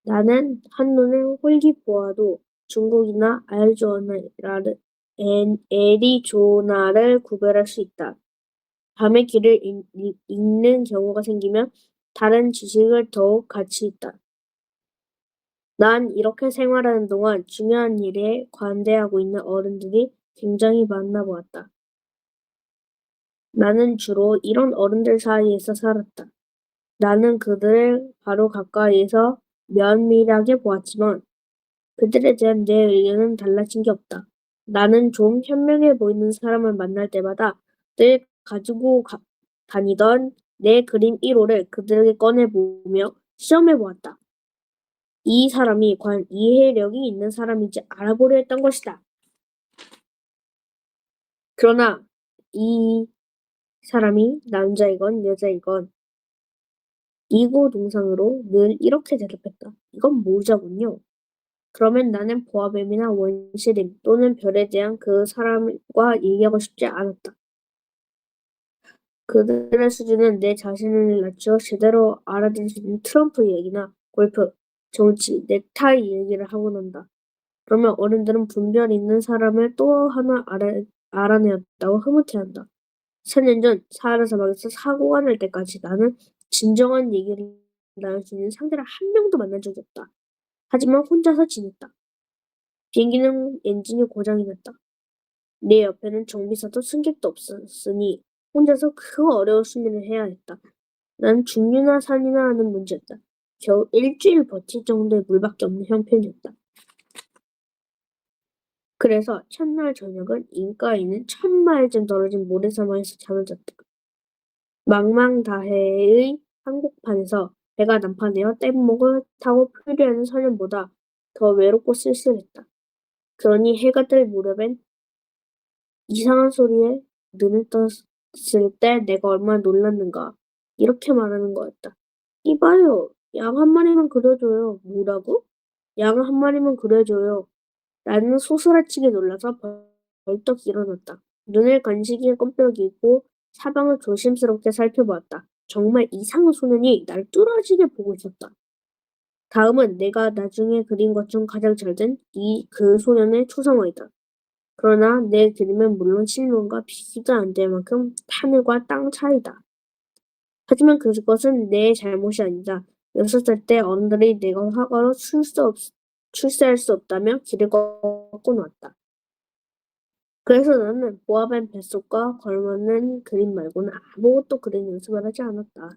나는 한눈에 홀기 보아도 중국이나 애리조나를 구별할 수 있다. 밤에 길을 잃는 경우가 생기면 다른 지식을 더욱 가치 있다. 난 이렇게 생활하는 동안 중요한 일에 관대하고 있는 어른들이 굉장히 많나 보았다. 나는 주로 이런 어른들 사이에서 살았다. 나는 그들을 바로 가까이에서 면밀하게 보았지만 그들에 대한 내 의견은 달라진 게 없다. 나는 좀 현명해 보이는 사람을 만날 때마다 늘 가지고 다니던 내 그림 1호를 그들에게 꺼내보며 시험해 보았다. 이 사람이 과연 이해력이 있는 사람인지 알아보려 했던 것이다. 그러나 이 사람이 남자이건 여자이건 이고동상으로 늘 이렇게 대답했다. 이건 모자군요. 그러면 나는 보아뱀이나 원시림 또는 별에 대한 그 사람과 얘기하고 싶지 않았다. 그들의 수준은 내 자신을 낮추어 제대로 알아들을 수 있는 트럼프 얘기나 골프, 정치, 넥타이 얘기를 하곤 한다. 그러면 어른들은 분별 있는 사람을 또 하나 알아내었다고 흐뭇해한다. 4년 전 사하라 사막에서 사고가 날 때까지 나는 진정한 얘기를 나눌 수 있는 상대를 한 명도 만난 적이 없다. 하지만 혼자서 지냈다. 비행기는 엔진이 고장이 났다. 내 옆에는 정비사도 승객도 없었으니 혼자서 그 어려운 순리를 해야 했다. 난 중류나 산이나 하는 문제였다. 겨우 일주일 버틸 정도의 물밖에 없는 형편이었다. 그래서 첫날 저녁은 인가에 있는 1000마일쯤 떨어진 모래사막에서 잠을 잤다. 망망다해의 한복판에서 배가 난파되어 뗏목을 타고 표류하는 소년보다 더 외롭고 쓸쓸했다. 그러니 해가 뜰 무렵엔 이상한 소리에 눈을 떴을 때 내가 얼마나 놀랐는가. 이렇게 말하는 거였다. 이봐요. 양 한 마리만 그려줘요. 뭐라고? 양 한 마리만 그려줘요. 나는 소스라치게 놀라서 벌떡 일어났다. 눈을 간신히 껌뻑이고 사방을 조심스럽게 살펴보았다. 정말 이상한 소년이 날 뚫어지게 보고 있었다. 다음은 내가 나중에 그린 것 중 가장 잘 된 그 소년의 초상화이다. 그러나 내 그림은 물론 실물과 비교도 안 될 만큼 하늘과 땅 차이다. 하지만 그것은 내 잘못이 아니다. 6살 때 어른들이 내가 화가로 출세할 수 없다며 길을 꺾고 놨다. 그래서 나는 보아뱀 뱃속과 걸맞는 그림 말고는 아무것도 그리는 연습을 하지 않았다.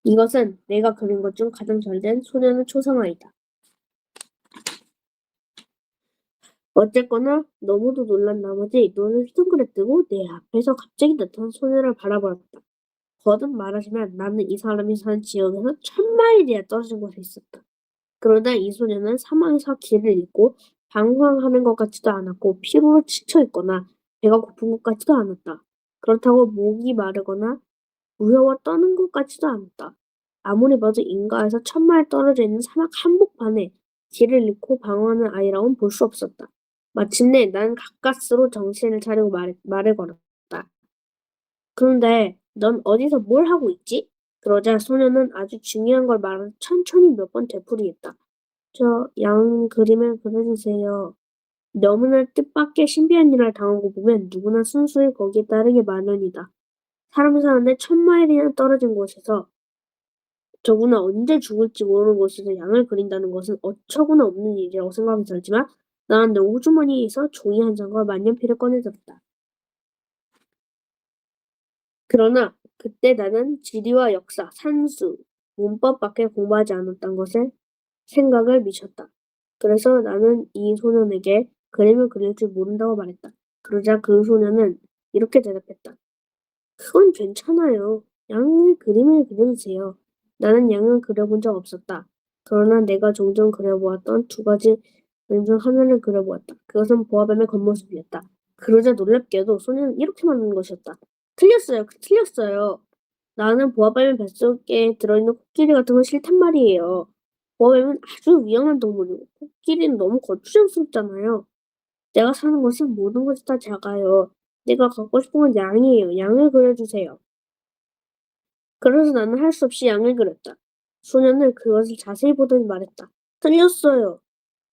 이것은 내가 그린 것 중 가장 잘 된 소년의 초상화이다. 어쨌거나 너무도 놀란 나머지 눈을 휘둥그레 뜨고 내 앞에서 갑자기 나타난 소년을 바라보았다. 거듭 말하지만 나는 이 사람이 사는 지역에서 1000마일이나 떨어진 곳에 있었다. 그러나 이 소년은 사막에서 길을 잃고 방황하는 것 같지도 않았고 피로로 지쳐있거나 배가 고픈 것 같지도 않았다. 그렇다고 목이 마르거나 무서워 떠는 것 같지도 않았다. 아무리 봐도 인가에서 1000마일 떨어져 있는 사막 한복판에 길을 잃고 방황하는 아이라고는 볼 수 없었다. 마침내 나는 가까스로 정신을 차리고 말을 걸었다. 그런데 넌 어디서 뭘 하고 있지? 그러자 소년은 아주 중요한 걸 말하며 천천히 몇 번 되풀이했다. 저 양 그림을 그려주세요. 너무나 뜻밖의 신비한 일을 당하고 보면 누구나 순수히 거기에 따르기 마련이다. 사람이 사는데 1000마일이나 떨어진 곳에서 저구나 언제 죽을지 모르는 곳에서 양을 그린다는 것은 어처구나 없는 일이라고 생각이 들지만 나는 내 우주머니에서 종이 한 장과 만년필을 꺼내들었다. 그러나 그때 나는 지리와 역사, 산수, 문법밖에 공부하지 않았던 것에 생각을 미쳤다. 그래서 나는 이 소년에게 그림을 그릴 줄 모른다고 말했다. 그러자 그 소년은 이렇게 대답했다. 그건 괜찮아요. 양의 그림을 그려주세요. 나는 양을 그려본 적 없었다. 그러나 내가 종종 그려보았던 두 가지 그림 중 하나를 그려보았다. 그것은 보아뱀의 겉모습이었다. 그러자 놀랍게도 소년은 이렇게 말하는 것이었다. 틀렸어요. 틀렸어요. 나는 보아뱀의 뱃속에 들어있는 코끼리 같은 건 싫단 말이에요. 보아뱀은 아주 위험한 동물이고 코끼리는 너무 거추장스럽잖아요. 내가 사는 곳은 모든 것이 다 작아요. 내가 갖고 싶은 건 양이에요. 양을 그려주세요. 그래서 나는 할 수 없이 양을 그렸다. 소년은 그것을 자세히 보더니 말했다. 틀렸어요.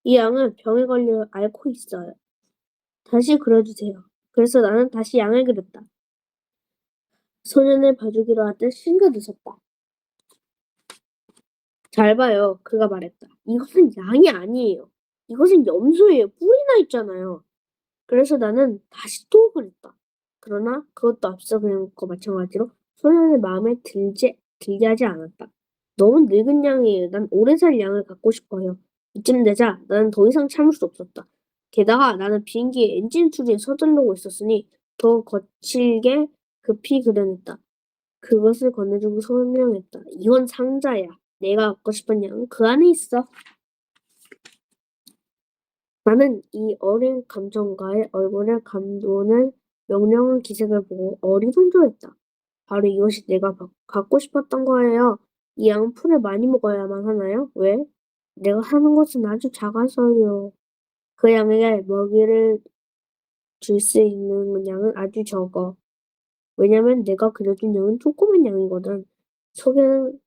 이 양은 병에 걸려 앓고 있어요. 다시 그려주세요. 그래서 나는 다시 양을 그렸다. 소년을 봐주기로 하듯 싱긋 웃었다. 잘 봐요. 그가 말했다. 이것은 양이 아니에요. 이것은 염소예요. 뿔이 나 있잖아요. 그래서 나는 다시 또 그랬다. 그러나 그것도 앞서 그린 것과 마찬가지로 소년의 마음에 들게 하지 않았다. 너무 늙은 양이에요. 난 오래 살 양을 갖고 싶어요. 이쯤 되자 나는 더 이상 참을 수 없었다. 게다가 나는 비행기의 엔진 수리에 서두르고 있었으니 더 거칠게 급히 그려냈다. 그것을 건네주고 설명했다. 이건 상자야. 내가 갖고 싶은 양은 그 안에 있어. 나는 이 어린 감정가의 얼굴에 감도는 명령한 기색을 보고 어리둥절했다. 바로 이것이 내가 갖고 싶었던 거예요. 이 양은 풀을 많이 먹어야만 하나요? 왜? 내가 사는 곳은 아주 작아서요. 그 양에게 먹이를 줄 수 있는 양은 아주 적어. 왜냐면 내가 그려준 양은 조그만 양이거든. 소개는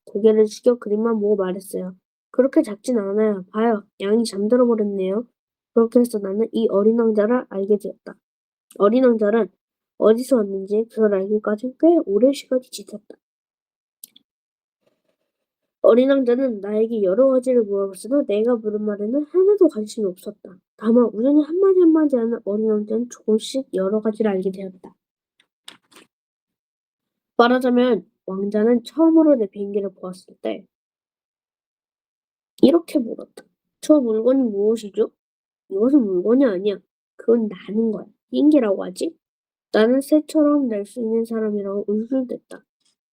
고개를 숙여 그림만 보고 말했어요. 그렇게 작진 않아요. 봐요. 양이 잠들어 버렸네요. 그렇게 해서 나는 이 어린 왕자를 알게 되었다. 어린 왕자는 어디서 왔는지 그걸 알기까지 꽤 오랜 시간이 지났다. 어린 왕자는 나에게 여러 가지를 물어봤으나 내가 물은 말에는 하나도 관심이 없었다. 다만 우연히 한마디 한마디 하는 어린 왕자는 조금씩 여러 가지를 알게 되었다. 말하자면 왕자는 처음으로 내 비행기를 보았을 때 이렇게 물었다. 저 물건이 무엇이죠? 이것은 물건이 아니야. 그건 나는 거야. 비행기라고 하지? 나는 새처럼 날 수 있는 사람이라고 울술댔다.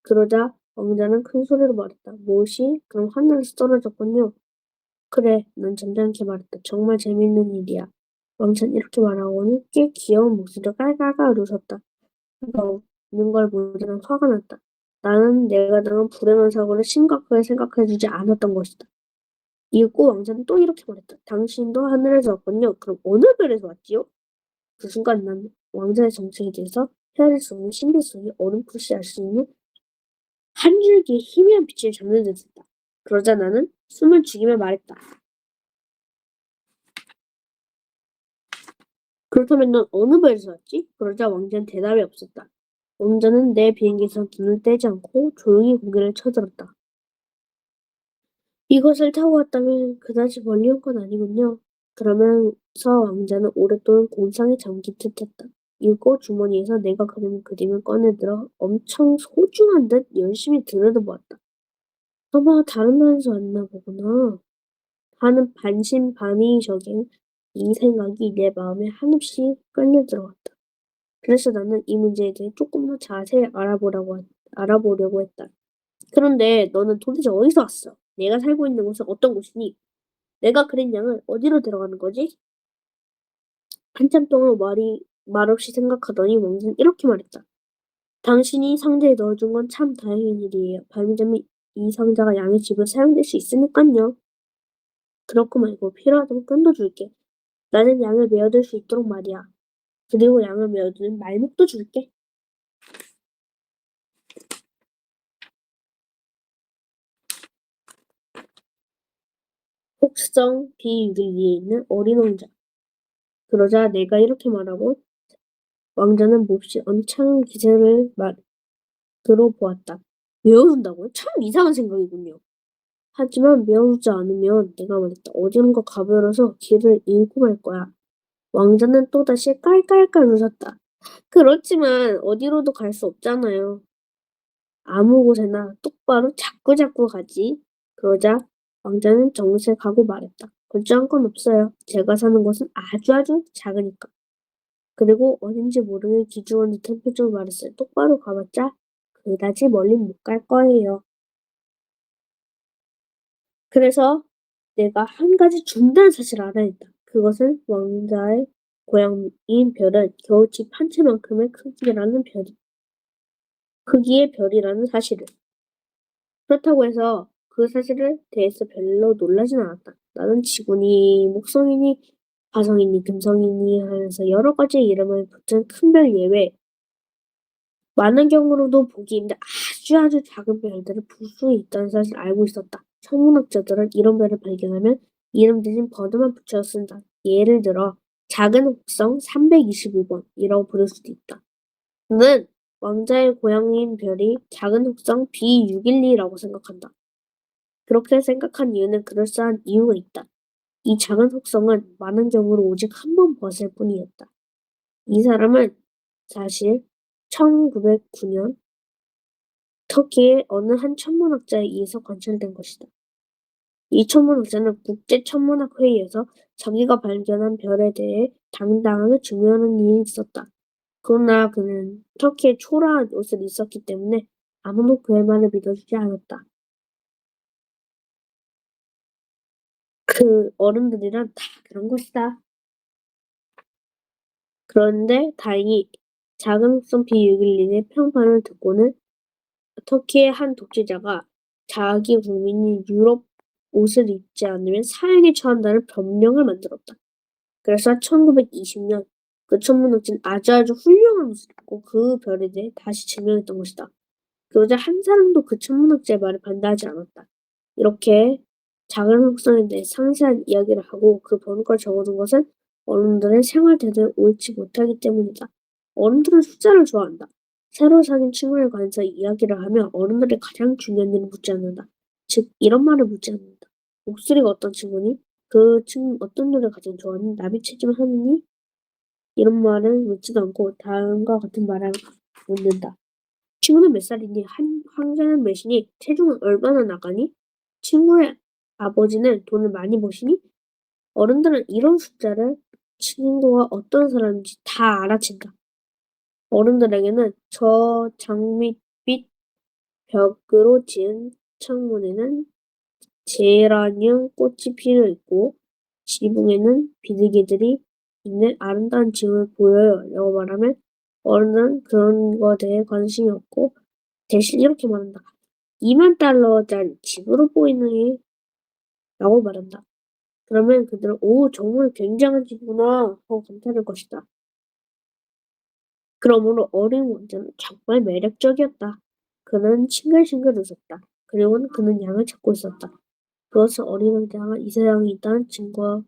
그러자 왕자는 큰 소리로 말했다. 무엇이? 그럼 하늘에서 떨어졌군요. 그래, 난 점잖게 말했다. 정말 재밌는 일이야. 왕자는 이렇게 말하고는 꽤 귀여운 목소리로 깔깔깔 웃었다. 그가 웃는 걸 보고 난 화가 났다. 나는 내가 당한 불행한 사고를 심각하게 생각해주지 않았던 것이다. 이윽고 왕자는 또 이렇게 말했다. 당신도 하늘에서 왔군요. 그럼 어느 별에서 왔지요? 그 순간 난 왕자의 정체에 대해서 헤아릴 수 없는 신비 속에 어렴풋이 알 수 있는 한 줄기의 희미한 빛을 잡는 듯했다. 그러자 나는 숨을 죽이며 말했다. 그렇다면 넌 어느 별에서 왔지? 그러자 왕자는 대답이 없었다. 왕자는 내 비행기에서 눈을 떼지 않고 조용히 고개를 쳐들었다. 이것을 타고 왔다면 그다지 멀리 온 건 아니군요. 그러면서 왕자는 오랫동안 공상에 잠긴 듯했다. 이윽고 주머니에서 내가 그린 그림을 꺼내들어 엄청 소중한 듯 열심히 들여다보았다. 아마 다른 나라에서 왔나 보구나 하는 반신반의적인 이 생각이 내 마음에 한없이 끌려 들어왔다. 그래서 나는 이 문제에 대해 조금 더 자세히 알아보려고 했다. 그런데 너는 도대체 어디서 왔어? 내가 살고 있는 곳은 어떤 곳이니? 내가 그린 양은 어디로 들어가는 거지? 한참 동안 말없이 생각하더니 왕자는 이렇게 말했다. 당신이 상자에 넣어준 건 참 다행인 일이에요. 발매자면 이 상자가 양의 집으로 사용될 수 있으니깐요. 그렇고 말고 필요하다면 끈도 줄게. 나는 양을 메어둘 수 있도록 말이야. 그리고 양을 메어두는 말목도 줄게. 혹성 비유리에 있는 어린 왕자. 그러자 내가 이렇게 말하고 왕자는 몹시 언짢은 기색을 들어보았다. 메어둔다고요? 참 이상한 생각이군요. 하지만 메어두지 않으면 내가 말했다. 어디론가 가버려서 길을 잃고 말 거야. 왕자는 또다시 깔깔깔 웃었다. 그렇지만 어디로도 갈 수 없잖아요. 아무 곳에나 똑바로 자꾸자꾸 가지. 그러자 왕자는 정색하고 말했다. 걱정한 건 없어요. 제가 사는 곳은 아주 작으니까. 그리고 어딘지 모르는 기죽은 듯한 표정으로 말했어요. 똑바로 가봤자 그다지 멀리 못 갈 거예요. 그래서 내가 한 가지 중대한 사실을 알아냈다. 그것은 왕자의 고향인 별은 겨우 집 한 채만큼의 크기의 별이라는 사실을. 그렇다고 해서 그 사실을 대해서 별로 놀라진 않았다. 나는 지구니 목성이니 화성이니 금성이니 하면서 여러 가지 이름을 붙은 큰 별 예외 많은 경우로도 보기 힘든 아주 작은 별들을 볼 수 있다는 사실을 알고 있었다. 천문학자들은 이런 별을 발견하면 이름 대신 번호만 붙여 쓴다. 예를 들어 작은 혹성 325번이라고 부를 수도 있다. 는 왕자의 고향인 별이 작은 혹성 B612라고 생각한다. 그렇게 생각한 이유는 그럴싸한 이유가 있다. 이 작은 혹성은 많은 경우로 오직 한 번 봤을 뿐이었다. 이 사람은 사실 1909년 터키의 어느 한 천문학자에 의해서 관찰된 것이다. 이 천문학자는 국제천문학회의에서 자기가 발견한 별에 대해 당당하게 증명하는 일이 있었다. 그러나 그는 터키의 초라한 옷을 입었기 때문에 아무도 그의 말을 믿어주지 않았다. 그 어른들이란 다 그런 것이다. 그런데 다행히 작은 혹성 B612의 평판을 듣고는 터키의 한 독재자가 자기 국민이 유럽 옷을 입지 않으면 사형에 처한다는 법령을 만들었다. 그래서 1920년 그 천문학자는 아주 훌륭한 옷을 입고 그 별에 대해 다시 증명했던 것이다. 그러자 한 사람도 그 천문학자의 말을 반대하지 않았다. 이렇게 작은 혹성에 대해 상세한 이야기를 하고 그 번호까지 적어둔 것은 어른들의 생활 태도에 옳지 못하기 때문이다. 어른들은 숫자를 좋아한다. 새로 사귄 친구에 관해서 이야기를 하며 어른들이 가장 중요한 일을 묻지 않는다. 즉 이런 말을 묻지 않는다. 목소리가 어떤 친구니? 그 친구 어떤 노래 가장 좋아하니? 나비채집 하느니? 이런 말을 묻지도 않고 다음과 같은 말을 묻는다. 친구는 몇 살이니? 황자는 몇이니? 체중은 얼마나 나가니? 친구의 아버지는 돈을 많이 버시니? 어른들은 이런 숫자를 친구가 어떤 사람인지 다 알아챈다. 어른들에게는 저 장밋빛 벽으로 지은 창문에는 제라늄 꽃이 피어 있고 지붕에는 비둘기들이 있는 아름다운 집을 보여요. 라고 말하면 어른들은 그런 거에 대해 관심이 없고 대신 이렇게 말한다. 2만 달러짜리 집으로 보이네. 라고 말한다. 그러면 그들은 오 정말 굉장한 집이구나 하고 감탄할 것이다. 그러므로 어린 왕자는 정말 매력적이었다. 그는 싱글싱글 웃었다. 그리고는 그는 양을 찾고 있었다. 그것은 어린 왕자가 이 세상에 있다는 증거야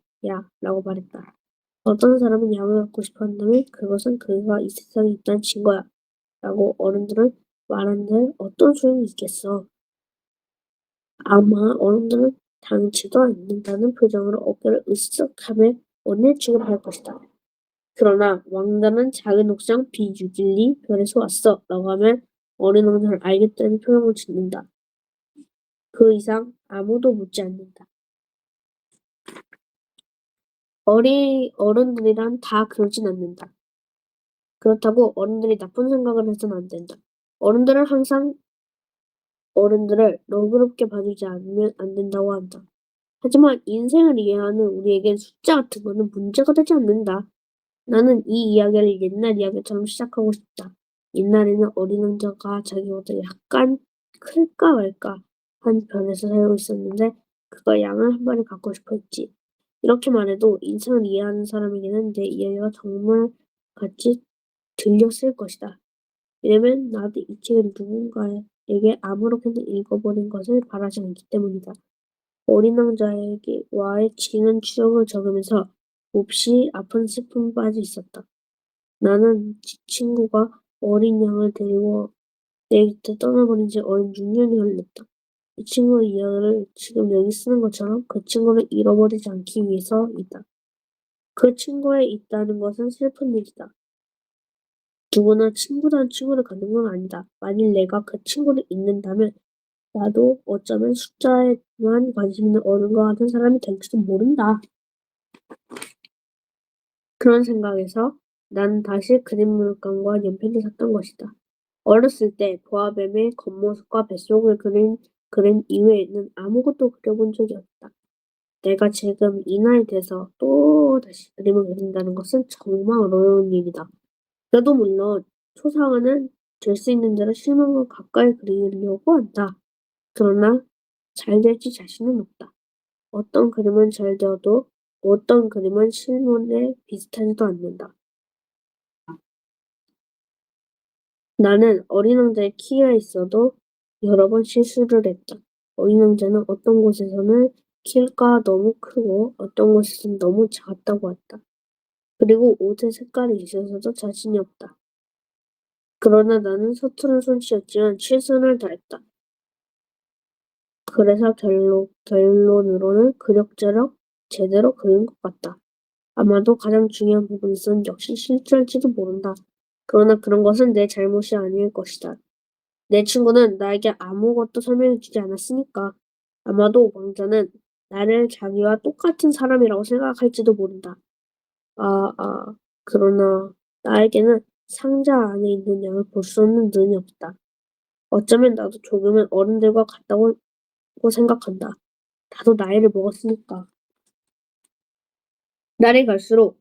라고 말했다. 어떤 사람은 양을 갖고 싶어 한다면 그것은 그가 이 세상에 있다는 증거야 라고 어른들은 말하는데 어떤 소용이 있겠어. 아마 어른들은 당치도 않는다는 표정으로 어깨를 으쓱하며 원래 취급할 것이다. 그러나 왕자는 작은 옥상 비유길리 별에서 왔어 라고 하면 어린 왕자는 알겠다는 표정을 짓는다. 그 이상 아무도 묻지 않는다. 어른들이란 다 그러진 않는다. 그렇다고 어른들이 나쁜 생각을 해서는 안 된다. 어른들은 항상 어른들을 너그럽게 봐주지 않으면 안 된다고 한다. 하지만 인생을 이해하는 우리에겐 숫자 같은 거는 문제가 되지 않는다. 나는 이 이야기를 옛날 이야기처럼 시작하고 싶다. 옛날에는 어린 왕자가 자기보다 약간 클까 말까 한 별에서 살고 있었는데 그가 양을 한 마리 갖고 싶어 했지. 이렇게 말해도 인생을 이해하는 사람에게는 내 이야기가 정말 같이 들렸을 것이다. 왜냐면 나도 이 책을 누군가에게 아무렇게나 읽어버린 것을 바라지 않기 때문이다. 어린 왕자에게와의 지난 추억을 적으면서 몹시 아픈 슬픔에 빠져 있었다. 나는 친구가 어린 양을 데리고 내 곁에 떠나버린 지 어린 6년이 흘렀다. 이 친구의 이야기를 지금 여기 쓰는 것처럼 그 친구를 잃어버리지 않기 위해서이다. 그 친구에 있다는 것은 슬픈 일이다. 누구나 친구다운 친구를 갖는 건 아니다. 만일 내가 그 친구를 잊는다면 나도 어쩌면 숫자에만 관심 있는 어른과 같은 사람이 될지도 모른다. 그런 생각에서 난 다시 그림 물감과 연필을 샀던 것이다. 어렸을 때 보아뱀의 겉모습과 뱃속을 그린 그림 이외에는 아무것도 그려본 적이 없다. 내가 지금 이 나이 돼서 또 다시 그림을 그린다는 것은 정말 어려운 일이다. 그래도 물론 초상화는 될 수 있는 대로 실물을 가까이 그리려고 한다. 그러나 잘 될지 자신은 없다. 어떤 그림은 잘 되어도 어떤 그림은 실물에 비슷하지도 않는다. 나는 어린 왕자의 키가 있어도 여러 번 실수를 했다. 어린 왕자는 어떤 곳에서는 키가 너무 크고 어떤 곳에서는 너무 작았다고 했다. 그리고 옷의 색깔이 있어서도 자신이 없다. 그러나 나는 서투른 솜씨였지만 최선을 다했다. 그래서 결론으로는 그럭저럭 제대로 그린 것 같다. 아마도 가장 중요한 부분에서는 역시 실수할지도 모른다. 그러나 그런 것은 내 잘못이 아닐 것이다. 내 친구는 나에게 아무것도 설명해주지 않았으니까. 아마도 왕자는 나를 자기와 똑같은 사람이라고 생각할지도 모른다. 그러나 나에게는 상자 안에 있는 양을 볼 수 없는 눈이 없다. 어쩌면 나도 조금은 어른들과 같다고 생각한다. 나도 나이를 먹었으니까. 날이 갈수록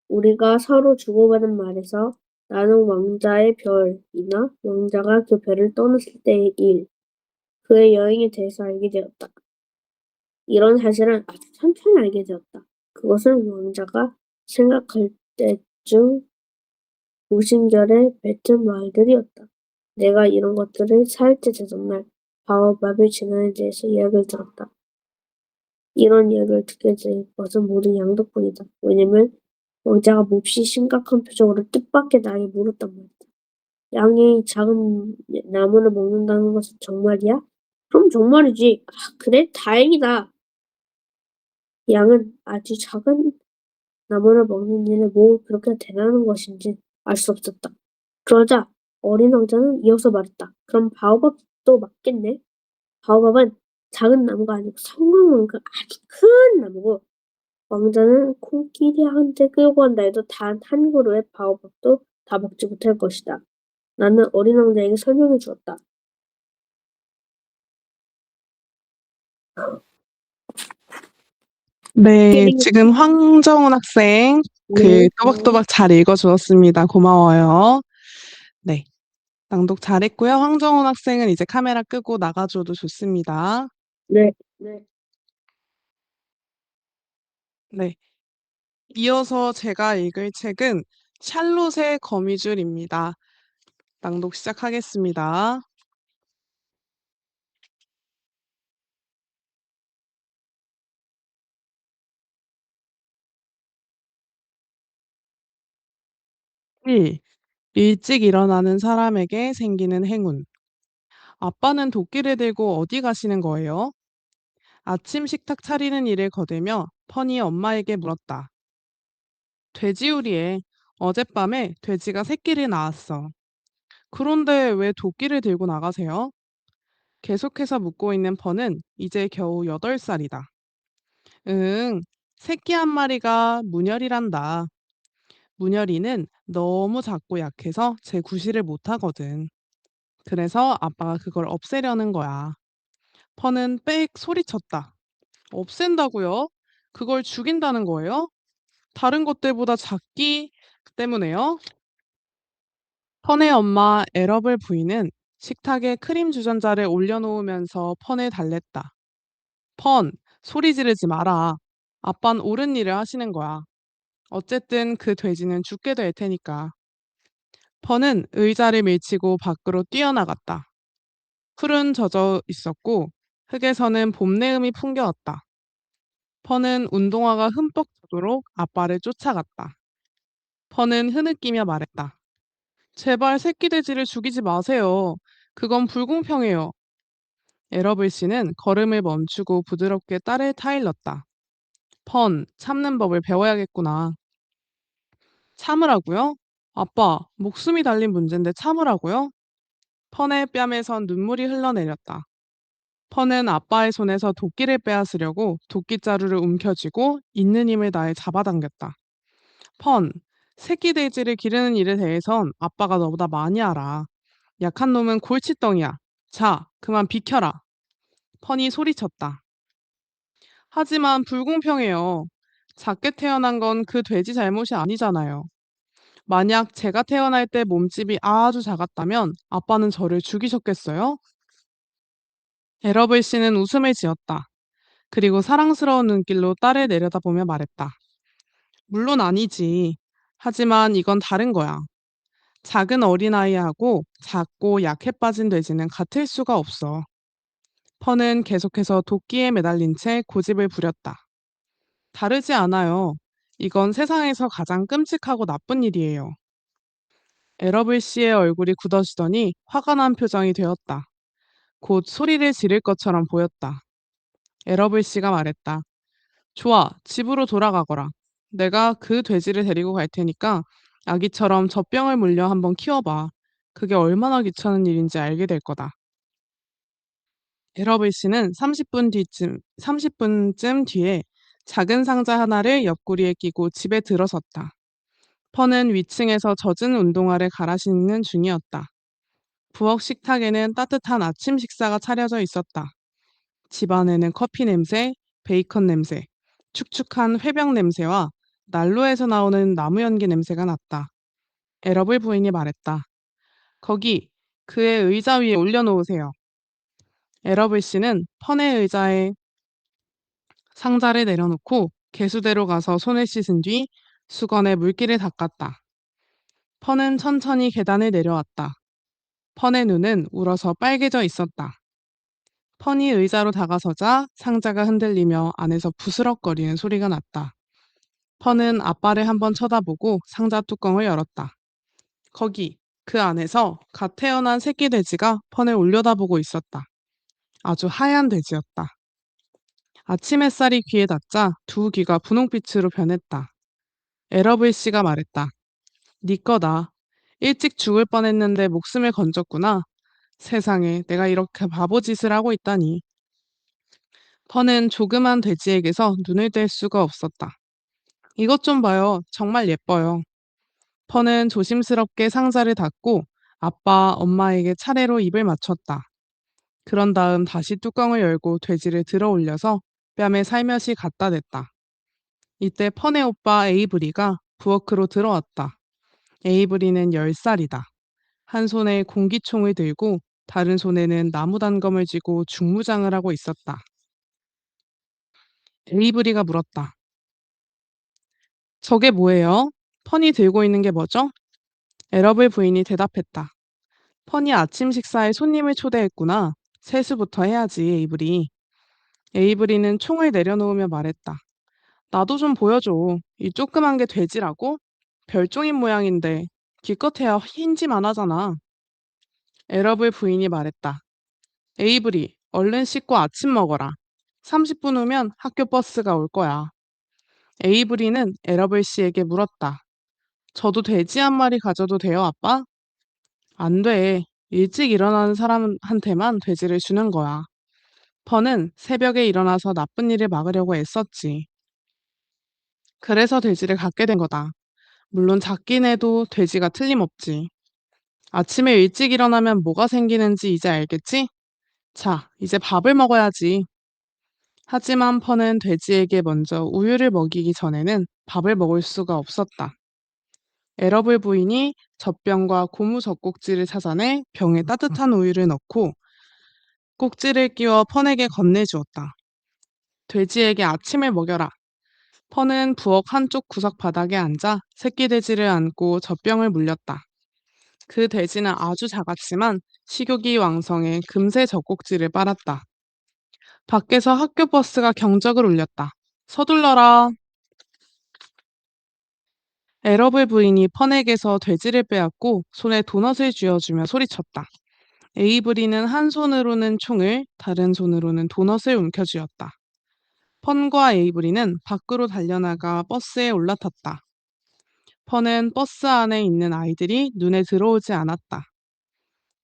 우리가 서로 주고받은 말에서 나는 왕자의 별이나 왕자가 그 별을 떠났을 때의 일, 그의 여행에 대해서 알게 되었다. 이런 사실은 아주 천천히 알게 되었다. 그것은 왕자가 생각할 때쯤 무심결에 뱉은 말들이었다. 내가 이런 것들을 4일째 되던 날 바오밥의 재난에 대해서 이야기를 들었다. 이런 이야기를 듣게 된 것은 모두 양 덕분이다. 왜냐면 왕자가 몹시 심각한 표정으로 뜻밖의 나에게 물었단 말이다. 양이 작은 나무를 먹는다는 것은 정말이야? 그럼 정말이지. 그래? 다행이다. 양은 아주 작은 나무를 먹는 일에 뭐 그렇게 대단한 것인지 알 수 없었다. 그러자 어린 왕자는 이어서 말했다. 그럼 바오밥도 맞겠네? 바오밥은 작은 나무가 아니고 성곽만큼 아주 큰 나무고 왕자는 코끼리 한 대 끌고 간다 해도 단 한 그루의 바오밥도 다 먹지 못할 것이다. 나는 어린 왕자에게 설명해 주었다. 네, 지금 황정훈 학생 그 또박또박 잘 읽어주었습니다. 고마워요. 네, 낭독 잘했고요. 황정훈 학생은 이제 카메라 끄고 나가줘도 좋습니다. 네. 네, 이어서 제가 읽을 책은 샬롯의 거미줄입니다. 낭독 시작하겠습니다. 일, 일찍 일어나는 사람에게 생기는 행운. 아빠는 도끼를 들고 어디 가시는 거예요? 아침 식탁 차리는 일을 거들며 펀이 엄마에게 물었다. 돼지우리에 어젯밤에 돼지가 새끼를 낳았어. 그런데 왜 도끼를 들고 나가세요? 계속해서 묻고 있는 펀은 이제 겨우 8살이다. 응, 새끼 한 마리가 문열이란다. 문열이는 너무 작고 약해서 제 구실을 못하거든. 그래서 아빠가 그걸 없애려는 거야. 펀은 빽 소리쳤다. 없앤다고요? 그걸 죽인다는 거예요? 다른 것들보다 작기 때문에요? 펀의 엄마 에러블 부인은 식탁에 크림 주전자를 올려놓으면서 펀을 달랬다. 펀, 소리 지르지 마라. 아빤 옳은 일을 하시는 거야. 어쨌든 그 돼지는 죽게 될 테니까. 펀은 의자를 밀치고 밖으로 뛰어나갔다. 풀은 젖어 있었고 흙에서는 봄내음이 풍겨왔다. 펀은 운동화가 흠뻑 젖도록 아빠를 쫓아갔다. 펀은 흐느끼며 말했다. 제발 새끼 돼지를 죽이지 마세요. 그건 불공평해요. 에러블 씨는 걸음을 멈추고 부드럽게 딸을 타일렀다. 펀, 참는 법을 배워야겠구나. 참으라고요? 아빠, 목숨이 달린 문제인데 참으라고요? 펀의 뺨에선 눈물이 흘러내렸다. 펀은 아빠의 손에서 도끼를 빼앗으려고 도끼자루를 움켜쥐고 있는 힘을 다해 잡아당겼다. 펀, 새끼 돼지를 기르는 일에 대해선 아빠가 너보다 많이 알아. 약한 놈은 골칫덩이야. 자, 그만 비켜라. 펀이 소리쳤다. 하지만 불공평해요. 작게 태어난 건 그 돼지 잘못이 아니잖아요. 만약 제가 태어날 때 몸집이 아주 작았다면 아빠는 저를 죽이셨겠어요? 에러블 씨는 웃음을 지었다. 그리고 사랑스러운 눈길로 딸을 내려다보며 말했다. 물론 아니지. 하지만 이건 다른 거야. 작은 어린아이하고 작고 약해 빠진 돼지는 같을 수가 없어. 펀은 계속해서 도끼에 매달린 채 고집을 부렸다. 다르지 않아요. 이건 세상에서 가장 끔찍하고 나쁜 일이에요. 에러블 씨의 얼굴이 굳어지더니 화가 난 표정이 되었다. 곧 소리를 지를 것처럼 보였다. 에러블 씨가 말했다. 좋아, 집으로 돌아가거라. 내가 그 돼지를 데리고 갈 테니까 아기처럼 젖병을 물려 한번 키워봐. 그게 얼마나 귀찮은 일인지 알게 될 거다. 에러블 씨는 30분쯤 뒤에 작은 상자 하나를 옆구리에 끼고 집에 들어섰다. 펀은 위층에서 젖은 운동화를 갈아 신는 중이었다. 부엌 식탁에는 따뜻한 아침 식사가 차려져 있었다. 집안에는 커피 냄새, 베이컨 냄새, 축축한 회병 냄새와 난로에서 나오는 나무 연기 냄새가 났다. 에러블 부인이 말했다. 거기 그의 의자 위에 올려놓으세요. 에러블 씨는 펀의 의자에 상자를 내려놓고 개수대로 가서 손을 씻은 뒤 수건에 물기를 닦았다. 펀은 천천히 계단을 내려왔다. 펀의 눈은 울어서 빨개져 있었다. 펀이 의자로 다가서자 상자가 흔들리며 안에서 부스럭거리는 소리가 났다. 펀은 아빠를 한번 쳐다보고 상자 뚜껑을 열었다. 거기 그 안에서 갓 태어난 새끼 돼지가 펀을 올려다보고 있었다. 아주 하얀 돼지였다. 아침 햇살이 귀에 닿자 두 귀가 분홍빛으로 변했다. 에러블 씨가 말했다. 네 거다. 일찍 죽을 뻔했는데 목숨을 건졌구나. 세상에 내가 이렇게 바보짓을 하고 있다니. 펀은 조그만 돼지에게서 눈을 뗄 수가 없었다. 이것 좀 봐요. 정말 예뻐요. 펀은 조심스럽게 상자를 닫고 아빠, 엄마에게 차례로 입을 맞췄다. 그런 다음 다시 뚜껑을 열고 돼지를 들어 올려서 뺨에 살며시 갖다 댔다. 이때 펀의 오빠 에이브리가 부엌으로 들어왔다. 에이브리는 10살이다. 한 손에 공기총을 들고 다른 손에는 나무 단검을 쥐고 중무장을 하고 있었다. 에이브리가 물었다. 저게 뭐예요? 펀이 들고 있는 게 뭐죠? 에러블 부인이 대답했다. 펀이 아침 식사에 손님을 초대했구나. 세수부터 해야지, 에이브리. 에이브리는 총을 내려놓으며 말했다. 나도 좀 보여줘. 이 조그만 게 돼지라고? 별종인 모양인데 기껏해야 흰지만 하잖아. 에러블 부인이 말했다. 에이브리, 얼른 씻고 아침 먹어라. 30분 후면 학교 버스가 올 거야. 에이브리는 에러블 씨에게 물었다. 저도 돼지 한 마리 가져도 돼요, 아빠? 안 돼. 일찍 일어나는 사람한테만 돼지를 주는 거야. 펀은 새벽에 일어나서 나쁜 일을 막으려고 애썼지. 그래서 돼지를 갖게 된 거다. 물론 작긴 해도 돼지가 틀림없지. 아침에 일찍 일어나면 뭐가 생기는지 이제 알겠지? 자, 이제 밥을 먹어야지. 하지만 펀은 돼지에게 먼저 우유를 먹이기 전에는 밥을 먹을 수가 없었다. 에러블 부인이 젖병과 고무 젖꼭지를 찾아내 병에 따뜻한 우유를 넣고 꼭지를 끼워 펀에게 건네주었다. 돼지에게 아침을 먹여라. 펀은 부엌 한쪽 구석 바닥에 앉아 새끼 돼지를 안고 젖병을 물렸다. 그 돼지는 아주 작았지만 식욕이 왕성해 금세 젖꼭지를 빨았다. 밖에서 학교 버스가 경적을 울렸다. 서둘러라. 에러블 부인이 펀에게서 돼지를 빼앗고 손에 도넛을 쥐어주며 소리쳤다. 에이브리는 한 손으로는 총을, 다른 손으로는 도넛을 움켜쥐었다. 펀과 에이브리는 밖으로 달려나가 버스에 올라탔다. 펀은 버스 안에 있는 아이들이 눈에 들어오지 않았다.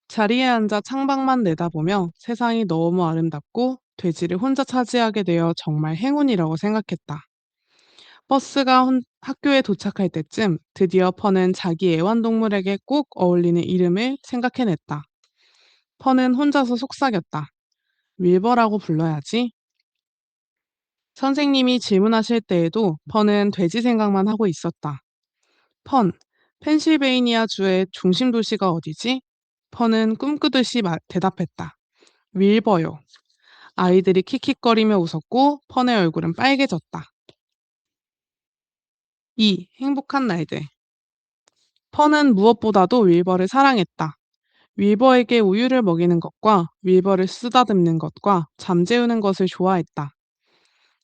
자리에 앉아 창밖만 내다보며 세상이 너무 아름답고 돼지를 혼자 차지하게 되어 정말 행운이라고 생각했다. 버스가 학교에 도착할 때쯤 드디어 펀은 자기 애완동물에게 꼭 어울리는 이름을 생각해냈다. 펀은 혼자서 속삭였다. 윌버라고 불러야지. 선생님이 질문하실 때에도 펀은 돼지 생각만 하고 있었다. 펀, 펜실베이니아 주의 중심 도시가 어디지? 펀은 꿈꾸듯이 대답했다. 윌버요. 아이들이 킥킥거리며 웃었고 펀의 얼굴은 빨개졌다. 2. 행복한 날들. 펀은 무엇보다도 윌버를 사랑했다. 윌버에게 우유를 먹이는 것과 윌버를 쓰다듬는 것과 잠재우는 것을 좋아했다.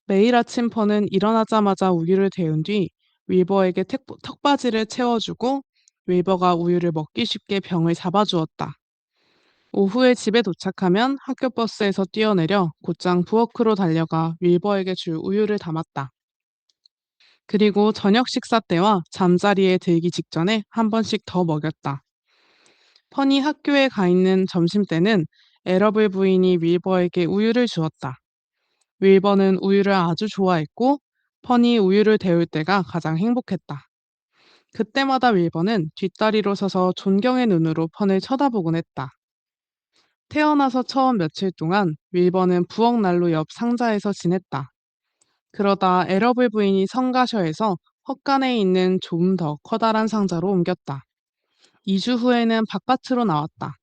매일 아침 펀은 일어나자마자 우유를 데운 뒤 윌버에게 턱받이를 채워주고 윌버가 우유를 먹기 쉽게 병을 잡아주었다. 오후에 집에 도착하면 학교 버스에서 뛰어내려 곧장 부엌으로 달려가 윌버에게 줄 우유를 담았다. 그리고 저녁 식사 때와 잠자리에 들기 직전에 한 번씩 더 먹였다. 펀이 학교에 가 있는 점심때는 에러블 부인이 윌버에게 우유를 주었다. 윌버는 우유를 아주 좋아했고 펀이 우유를 데울 때가 가장 행복했다. 그때마다 윌버는 뒷다리로 서서 존경의 눈으로 펀을 쳐다보곤 했다. 태어나서 처음 며칠 동안 윌버는 부엌 난로 옆 상자에서 지냈다. 그러다 에러블 부인이 성가셔에서 헛간에 있는 좀 더 커다란 상자로 옮겼다. 2주 후에는 바깥으로 나왔다.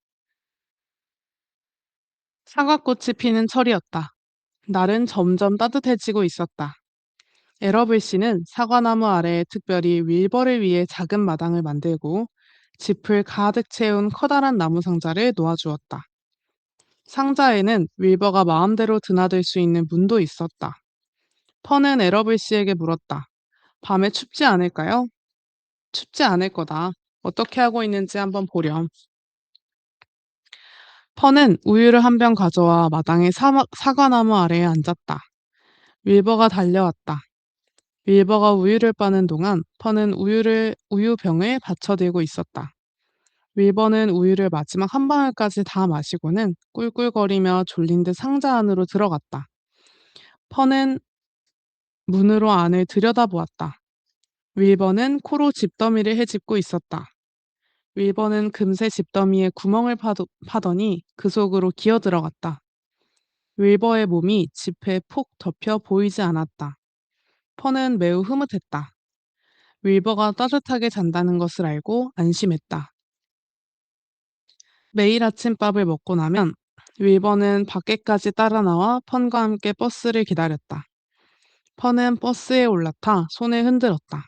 사과꽃이 피는 철이었다. 날은 점점 따뜻해지고 있었다. 에러블 씨는 사과나무 아래에 특별히 윌버를 위해 작은 마당을 만들고 짚을 가득 채운 커다란 나무 상자를 놓아주었다. 상자에는 윌버가 마음대로 드나들 수 있는 문도 있었다. 펀은 에러블 씨에게 물었다. 밤에 춥지 않을까요? 춥지 않을 거다. 어떻게 하고 있는지 한번 보렴. 펀은 우유를 한 병 가져와 마당의 사과나무 아래에 앉았다. 윌버가 달려왔다. 윌버가 우유를 빠는 동안 펀은 우유병을 받쳐들고 있었다. 윌버는 우유를 마지막 한 방울까지 다 마시고는 꿀꿀거리며 졸린 듯 상자 안으로 들어갔다. 펀은 문으로 안을 들여다보았다. 윌버는 코로 집더미를 헤집고 있었다. 윌버는 금세 집더미에 구멍을 파더니 그 속으로 기어 들어갔다. 윌버의 몸이 집에 폭 덮여 보이지 않았다. 펀은 매우 흐뭇했다. 윌버가 따뜻하게 잔다는 것을 알고 안심했다. 매일 아침밥을 먹고 나면 윌버는 밖에까지 따라 나와 펀과 함께 버스를 기다렸다. 펀은 버스에 올라타 손을 흔들었다.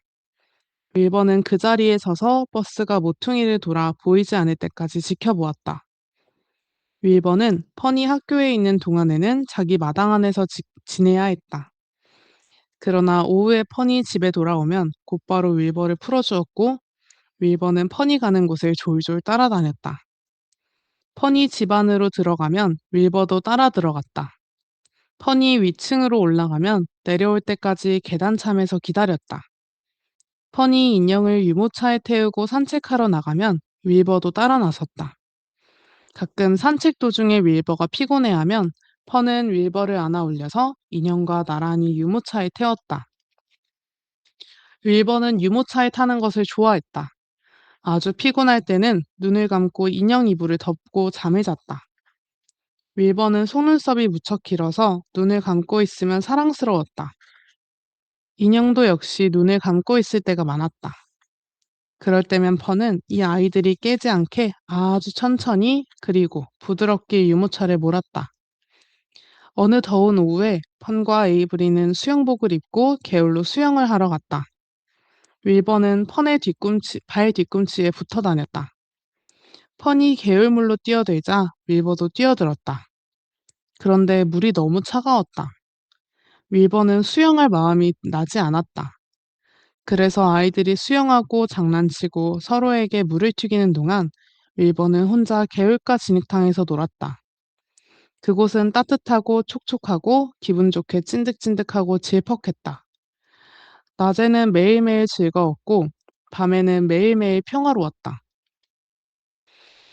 윌버는 그 자리에 서서 버스가 모퉁이를 돌아 보이지 않을 때까지 지켜보았다. 윌버는 펀이 학교에 있는 동안에는 자기 마당 안에서 지내야 했다. 그러나 오후에 펀이 집에 돌아오면 곧바로 윌버를 풀어주었고 윌버는 펀이 가는 곳을 졸졸 따라다녔다. 펀이 집 안으로 들어가면 윌버도 따라 들어갔다. 펀이 위층으로 올라가면 내려올 때까지 계단참에서 기다렸다. 펀이 인형을 유모차에 태우고 산책하러 나가면 윌버도 따라 나섰다. 가끔 산책 도중에 윌버가 피곤해하면 펀은 윌버를 안아 올려서 인형과 나란히 유모차에 태웠다. 윌버는 유모차에 타는 것을 좋아했다. 아주 피곤할 때는 눈을 감고 인형 이불을 덮고 잠을 잤다. 윌버는 속눈썹이 무척 길어서 눈을 감고 있으면 사랑스러웠다. 인형도 역시 눈을 감고 있을 때가 많았다. 그럴 때면 펀은 이 아이들이 깨지 않게 아주 천천히 그리고 부드럽게 유모차를 몰았다. 어느 더운 오후에 펀과 에이브리는 수영복을 입고 개울로 수영을 하러 갔다. 윌버는 펀의 발 뒤꿈치에 붙어 다녔다. 펀이 개울물로 뛰어들자 윌버도 뛰어들었다. 그런데 물이 너무 차가웠다. 윌버는 수영할 마음이 나지 않았다. 그래서 아이들이 수영하고 장난치고 서로에게 물을 튀기는 동안 윌버는 혼자 개울가 진흙탕에서 놀았다. 그곳은 따뜻하고 촉촉하고 기분 좋게 찐득찐득하고 질퍽했다. 낮에는 매일매일 즐거웠고 밤에는 매일매일 평화로웠다.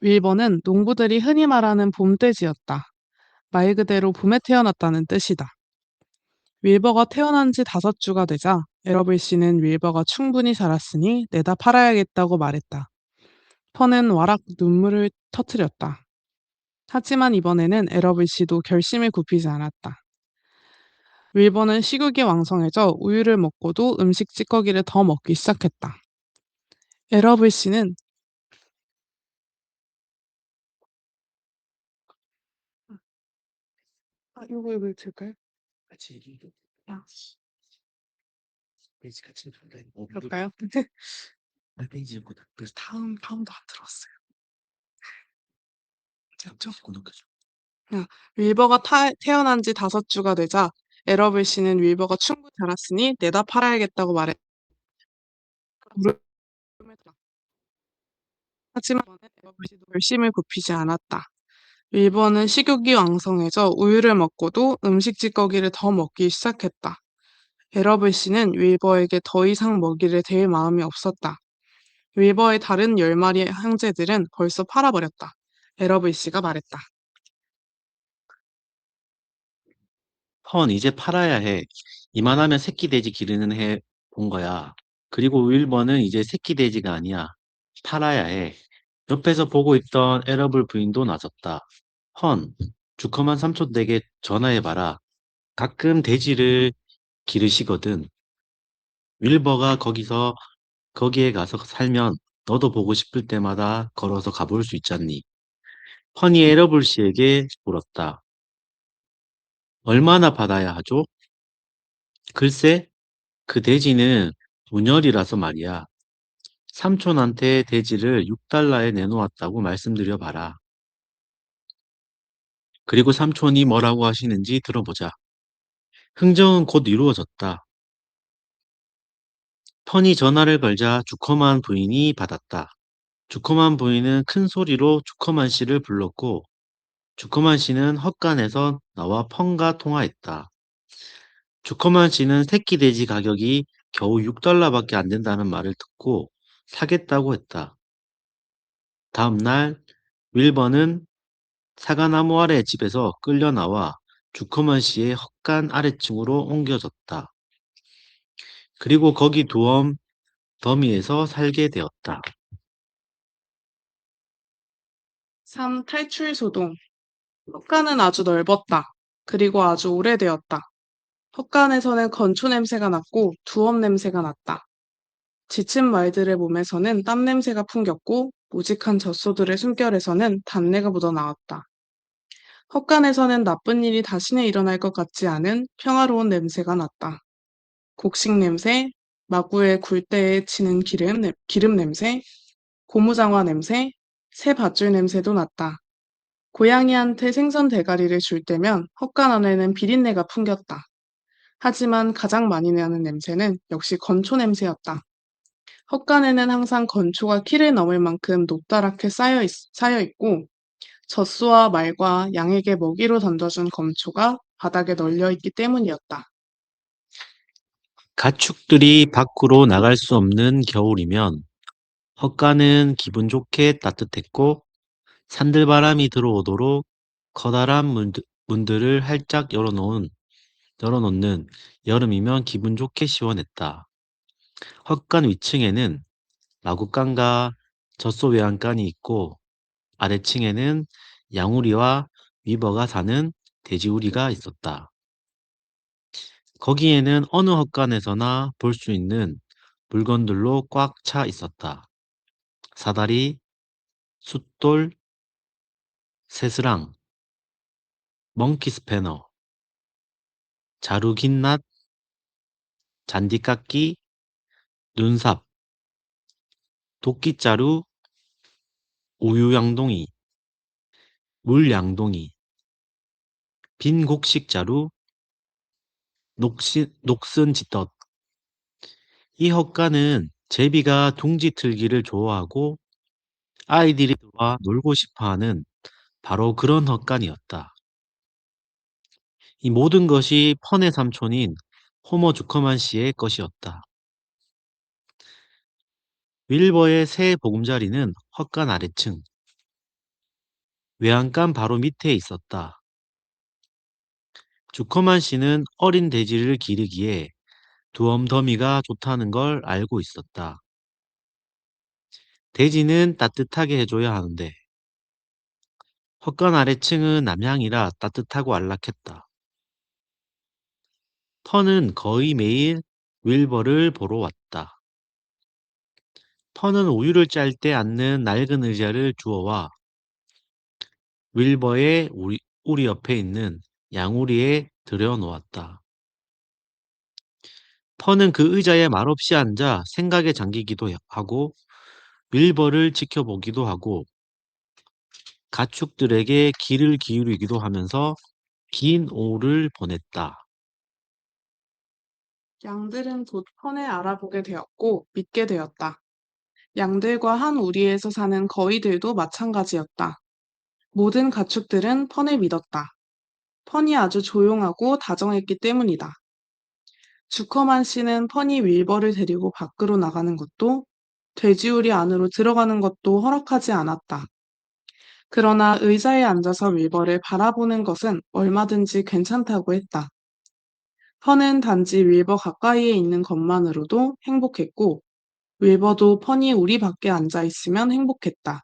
윌버는 농부들이 흔히 말하는 봄돼지였다. 말 그대로 봄에 태어났다는 뜻이다. 윌버가 태어난 지 5주가 되자 에러블 씨는 윌버가 충분히 자랐으니 내다 팔아야겠다고 말했다. 펀은 와락 눈물을 터뜨렸다. 하지만 이번에는 에러블 씨도 결심을 굽히지 않았다. 윌버는 식욕이 왕성해져 우유를 먹고도 음식 찌꺼기를 더 먹기 시작했다. 에러블 씨는 이거 줄까요? 아, 그럴까요? 그래서 다음도 안 들었어요. 윌버가 태어난 지 5주가 되자 에러블 씨는 윌버가 충분히 자랐으니 내다 팔아야겠다고 말했다. 하지만 에러블 씨도 결심을 굽히지 않았다. 윌버는 식욕이 왕성해져 우유를 먹고도 음식 찌꺼기를 더 먹기 시작했다. 에러블 씨는 윌버에게 더 이상 먹이를 댈 마음이 없었다. 윌버의 다른 10마리 형제들은 벌써 팔아버렸다. 에러블 씨가 말했다. 펀 이제 팔아야 해. 이만하면 새끼 돼지 기르는 해 본 거야. 그리고 윌버는 이제 새끼 돼지가 아니야. 팔아야 해. 옆에서 보고 있던 에러블 부인도 나섰다. 펀, 주커만 삼촌 댁에 전화해봐라. 가끔 돼지를 기르시거든. 윌버가 거기에 가서 살면 너도 보고 싶을 때마다 걸어서 가볼 수 있잖니. 펀이 에러블 씨에게 물었다. 얼마나 받아야 하죠? 글쎄, 그 돼지는 분열이라서 말이야. 삼촌한테 돼지를 6달러에 내놓았다고 말씀드려 봐라. 그리고 삼촌이 뭐라고 하시는지 들어보자. 흥정은 곧 이루어졌다. 펀이 전화를 걸자 주커만 부인이 받았다. 주커만 부인은 큰 소리로 주커만 씨를 불렀고 주커만 씨는 헛간에서 나와 펀과 통화했다. 주커만 씨는 새끼 돼지 가격이 겨우 6달러밖에 안 된다는 말을 듣고 사겠다고 했다. 다음 날 윌버는 사과나무 아래 집에서 끌려 나와 주커만 씨의 헛간 아래층으로 옮겨졌다. 그리고 거기 두엄 더미에서 살게 되었다. 3. 탈출 소동. 헛간은 아주 넓었다. 그리고 아주 오래되었다. 헛간에서는 건초 냄새가 났고 두엄 냄새가 났다. 지친 말들의 몸에서는 땀 냄새가 풍겼고 우직한 젖소들의 숨결에서는 단내가 묻어나왔다. 헛간에서는 나쁜 일이 다시는 일어날 것 같지 않은 평화로운 냄새가 났다. 곡식 냄새, 마구에 굴대에 치는 기름 냄새, 고무장화 냄새, 새 밧줄 냄새도 났다. 고양이한테 생선 대가리를 줄 때면 헛간 안에는 비린내가 풍겼다. 하지만 가장 많이 나는 냄새는 역시 건초 냄새였다. 헛간에는 항상 건초가 키를 넘을 만큼 높다랗게 쌓여 있고 젖소와 말과 양에게 먹이로 던져준 건초가 바닥에 널려 있기 때문이었다. 가축들이 밖으로 나갈 수 없는 겨울이면 헛간은 기분 좋게 따뜻했고 산들바람이 들어오도록 커다란 문들을 활짝 열어놓는 여름이면 기분 좋게 시원했다. 헛간 위층에는 마구간과 젖소 외양간이 있고 아래층에는 양우리와 위버가 사는 돼지우리가 있었다. 거기에는 어느 헛간에서나 볼 수 있는 물건들로 꽉 차 있었다. 사다리, 숫돌, 새스랑, 멍키 스패너, 자루긴낫, 잔디깎기, 눈삽, 도끼자루, 우유양동이, 물양동이, 빈 곡식자루, 녹슨지떡. 이 헛간은 제비가 둥지 틀기를 좋아하고 아이들이 들어와 놀고 싶어하는 바로 그런 헛간이었다. 이 모든 것이 펀의 삼촌인 호머 주커만 씨의 것이었다. 윌버의 새 보금자리는 헛간 아래층, 외양간 바로 밑에 있었다. 주커만 씨는 어린 돼지를 기르기에 두엄더미가 좋다는 걸 알고 있었다. 돼지는 따뜻하게 해줘야 하는데 헛간 아래층은 남향이라 따뜻하고 안락했다. 펀은 거의 매일 윌버를 보러 왔다. 펀은 우유를 짤 때 앉는 낡은 의자를 주워와 윌버의 우리 옆에 있는 양우리에 들여놓았다. 펀은 그 의자에 말없이 앉아 생각에 잠기기도 하고 윌버를 지켜보기도 하고 가축들에게 귀를 기울이기도 하면서 긴 오후를 보냈다. 양들은 곧 펀을 알아보게 되었고 믿게 되었다. 양들과 한 우리에서 사는 거위들도 마찬가지였다. 모든 가축들은 펀을 믿었다. 펀이 아주 조용하고 다정했기 때문이다. 주커만 씨는 펀이 윌버를 데리고 밖으로 나가는 것도 돼지우리 안으로 들어가는 것도 허락하지 않았다. 그러나 의자에 앉아서 윌버를 바라보는 것은 얼마든지 괜찮다고 했다. 펀은 단지 윌버 가까이에 있는 것만으로도 행복했고 윌버도 펀이 우리 밖에 앉아 있으면 행복했다.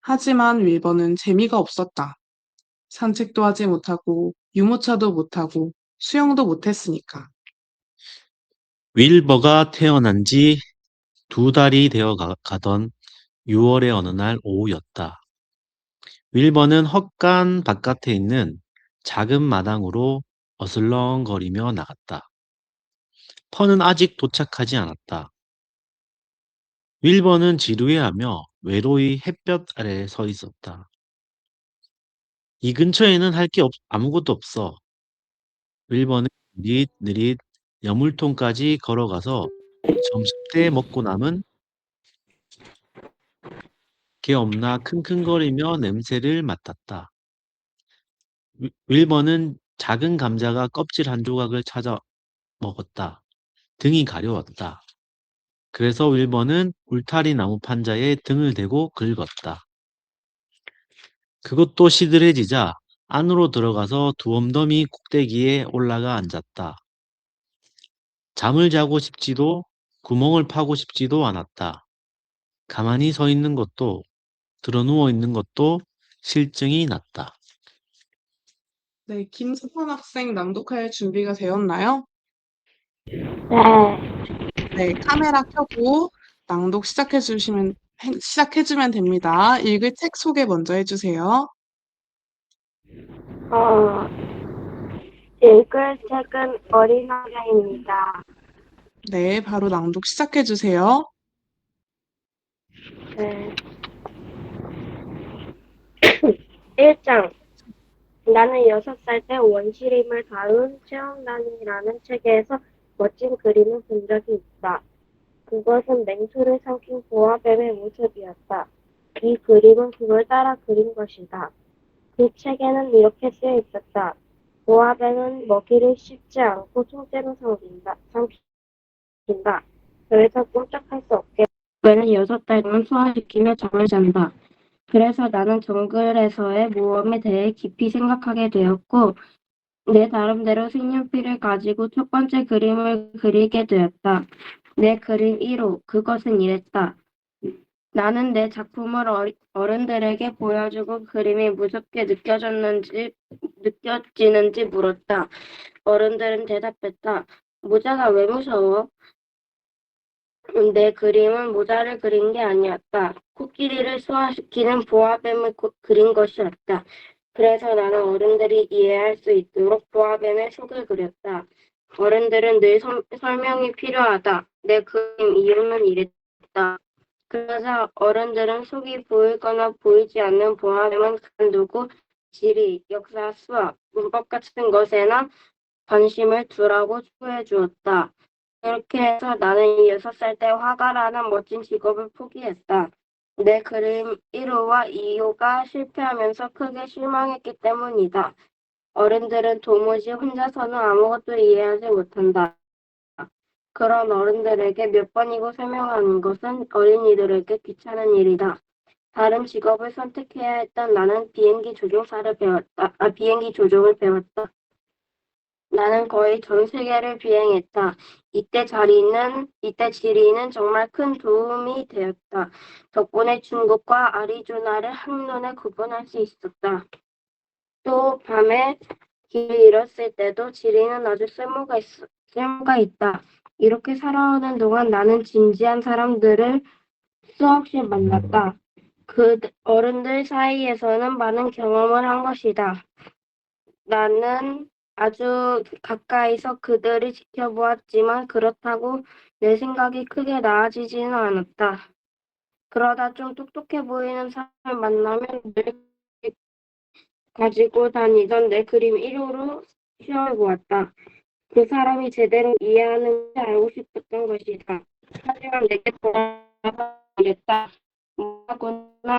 하지만 윌버는 재미가 없었다. 산책도 하지 못하고 유모차도 못하고 수영도 못했으니까. 윌버가 태어난 지 2달이 되어 가던 6월의 어느 날 오후였다. 윌버는 헛간 바깥에 있는 작은 마당으로 어슬렁거리며 나갔다. 펀은 아직 도착하지 않았다. 윌버는 지루해하며 외로이 햇볕 아래 서 있었다. 이 근처에는 할 게 아무것도 없어. 윌버는 느릿느릿 여물통까지 걸어가서 점심때 먹고 남은 게 없나 킁킁거리며 냄새를 맡았다. 윌버는 작은 감자가 껍질 한 조각을 찾아 먹었다. 등이 가려웠다. 그래서 윌버는 울타리 나무 판자에 등을 대고 긁었다. 그것도 시들해지자 안으로 들어가서 두엄더미 꼭대기에 올라가 앉았다. 잠을 자고 싶지도 구멍을 파고 싶지도 않았다. 가만히 서 있는 것도 드러누워 있는 것도 실증이 났다. 네, 김서판 학생 낭독할 준비가 되었나요? 네, 카메라 켜고 낭독 시작해주면 됩니다. 읽을 책 소개 먼저 해주세요. 읽을 책은 어린 왕자입니다. 네, 바로 낭독 시작해주세요. 네. 1장. 나는 6살 때 원시림을 다룬 체험단이라는 책에서 멋진 그림을 본 적이 있다. 그것은 맹수를 삼킨 보아뱀의 모습이었다. 이 그림은 그걸 따라 그린 것이다. 그 책에는 이렇게 쓰여 있었다. 보아뱀은 먹이를 씹지 않고 통째로 삼킨다. 그래서 꼼짝할 수 없게 보아뱀은 6달 동안 소화시키며 잠을 잔다. 그래서 나는 정글에서의 모험에 대해 깊이 생각하게 되었고, 내 나름대로 색연필을 가지고 첫 번째 그림을 그리게 되었다. 내 그림 1호, 그것은 이랬다. 나는 내 작품을 어른들에게 보여주고 그림이 무섭게 느껴지는지 물었다. 어른들은 대답했다. 모자가 왜 무서워? 내 그림은 모자를 그린 게 아니었다. 코끼리를 소화시키는 보아뱀을 그린 것이었다. 그래서 나는 어른들이 이해할 수 있도록 보아뱀의 속을 그렸다. 어른들은 늘 설명이 필요하다. 내 그림 이유는 이랬다. 그러자 어른들은 속이 보이거나 보이지 않는 보아뱀은 그만두고 지리, 역사, 수학, 문법 같은 것에나 관심을 두라고 초해 주었다. 그렇게 해서 나는 6살 때 화가라는 멋진 직업을 포기했다. 내 그림 1호와 2호가 실패하면서 크게 실망했기 때문이다. 어른들은 도무지 혼자서는 아무것도 이해하지 못한다. 그런 어른들에게 몇 번이고 설명하는 것은 어린이들에게 귀찮은 일이다. 다른 직업을 선택해야 했던 나는 비행기 조종을 배웠다. 나는 거의 전 세계를 비행했다. 이때 지리는 정말 큰 도움이 되었다. 덕분에 중국과 아리조나를 한눈에 구분할 수 있었다. 또 밤에 길을 잃었을 때도 지리는 아주 쓸모가 있다. 이렇게 살아오는 동안 나는 진지한 사람들을 수없이 만났다. 그 어른들 사이에서는 많은 경험을 한 것이다. 나는 아주 가까이서 그들을 지켜보았지만 그렇다고 내 생각이 크게 나아지지는 않았다. 그러다 좀 똑똑해 보이는 사람을 만나면 늘 가지고 다니던 내 그림 1호로 시험해보았다. 그 사람이 제대로 이해하는지 알고 싶었던 것이다. 하지만 내게 돌아서 이랬다. 뭐하구나.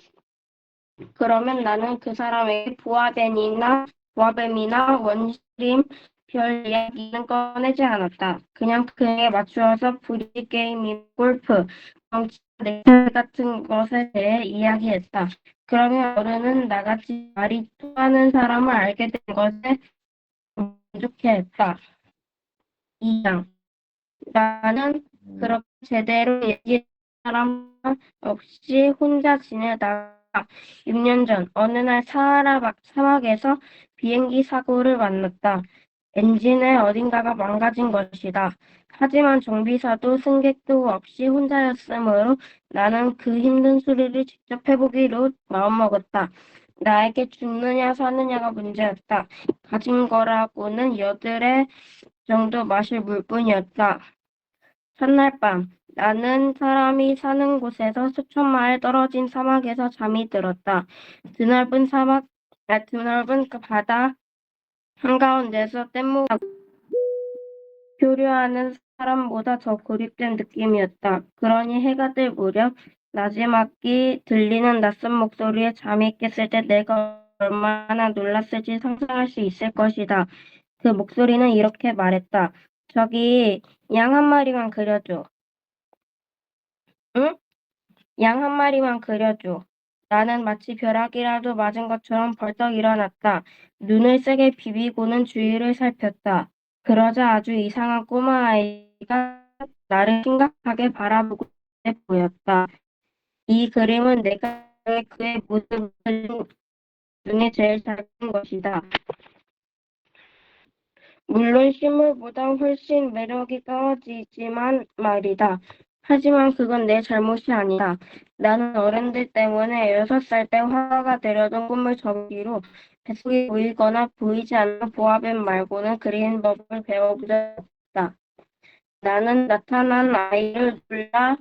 그러면 나는 그 사람에게 보아뱀이나 원시림 별 이야기는 꺼내지 않았다. 그냥 그에 맞추어서 브리게임이나 골프, 정치, 넥타이 같은 것에 대해 이야기했다. 그러면 어른은 나같이 말이 통하는 사람을 알게 된 것에 만족해했다. 2장. 나는 그렇게 제대로 얘기한 사람 없이 혼자 지내다가 6년 전 어느 날 사하라 사막에서 비행기 사고를 만났다. 엔진의 어딘가가 망가진 것이다. 하지만 정비사도 승객도 없이 혼자였으므로 나는 그 힘든 수리를 직접 해보기로 마음먹었다. 나에게 죽느냐 사느냐가 문제였다. 가진 거라고는 여드레 정도 마실 물뿐이었다. 첫날 밤, 나는 사람이 사는 곳에서 수천 마일 떨어진 사막에서 잠이 들었다. 드넓은 그 바다 한가운데서 뗏목을 표류하는 사람보다 더 고립된 느낌이었다. 그러니 해가 뜰 무렵 나지막이 들리는 낯선 목소리에 잠이 깼을 때 내가 얼마나 놀랐을지 상상할 수 있을 것이다. 그 목소리는 이렇게 말했다. 저기 양 한 마리만 그려줘. 응? 양 한 마리만 그려줘. 나는 마치 벼락이라도 맞은 것처럼 벌떡 일어났다. 눈을 세게 비비고는 주위를 살폈다. 그러자 아주 이상한 꼬마아이가 나를 심각하게 바라보고 있어 보였다. 이 그림은 내가 그의 모습을 눈에 제일 잘 띈 것이다. 물론 실물보다 훨씬 매력이 떨어지지만 말이다. 하지만 그건 내 잘못이 아니다. 나는 어른들 때문에 6살 때 화가가 되려던 꿈을 접기로 뱃속이 보이거나 보이지 않는 보아뱀 말고는 그리는 법을 배워본 적 없다. 나는 나타난 아이를 놀라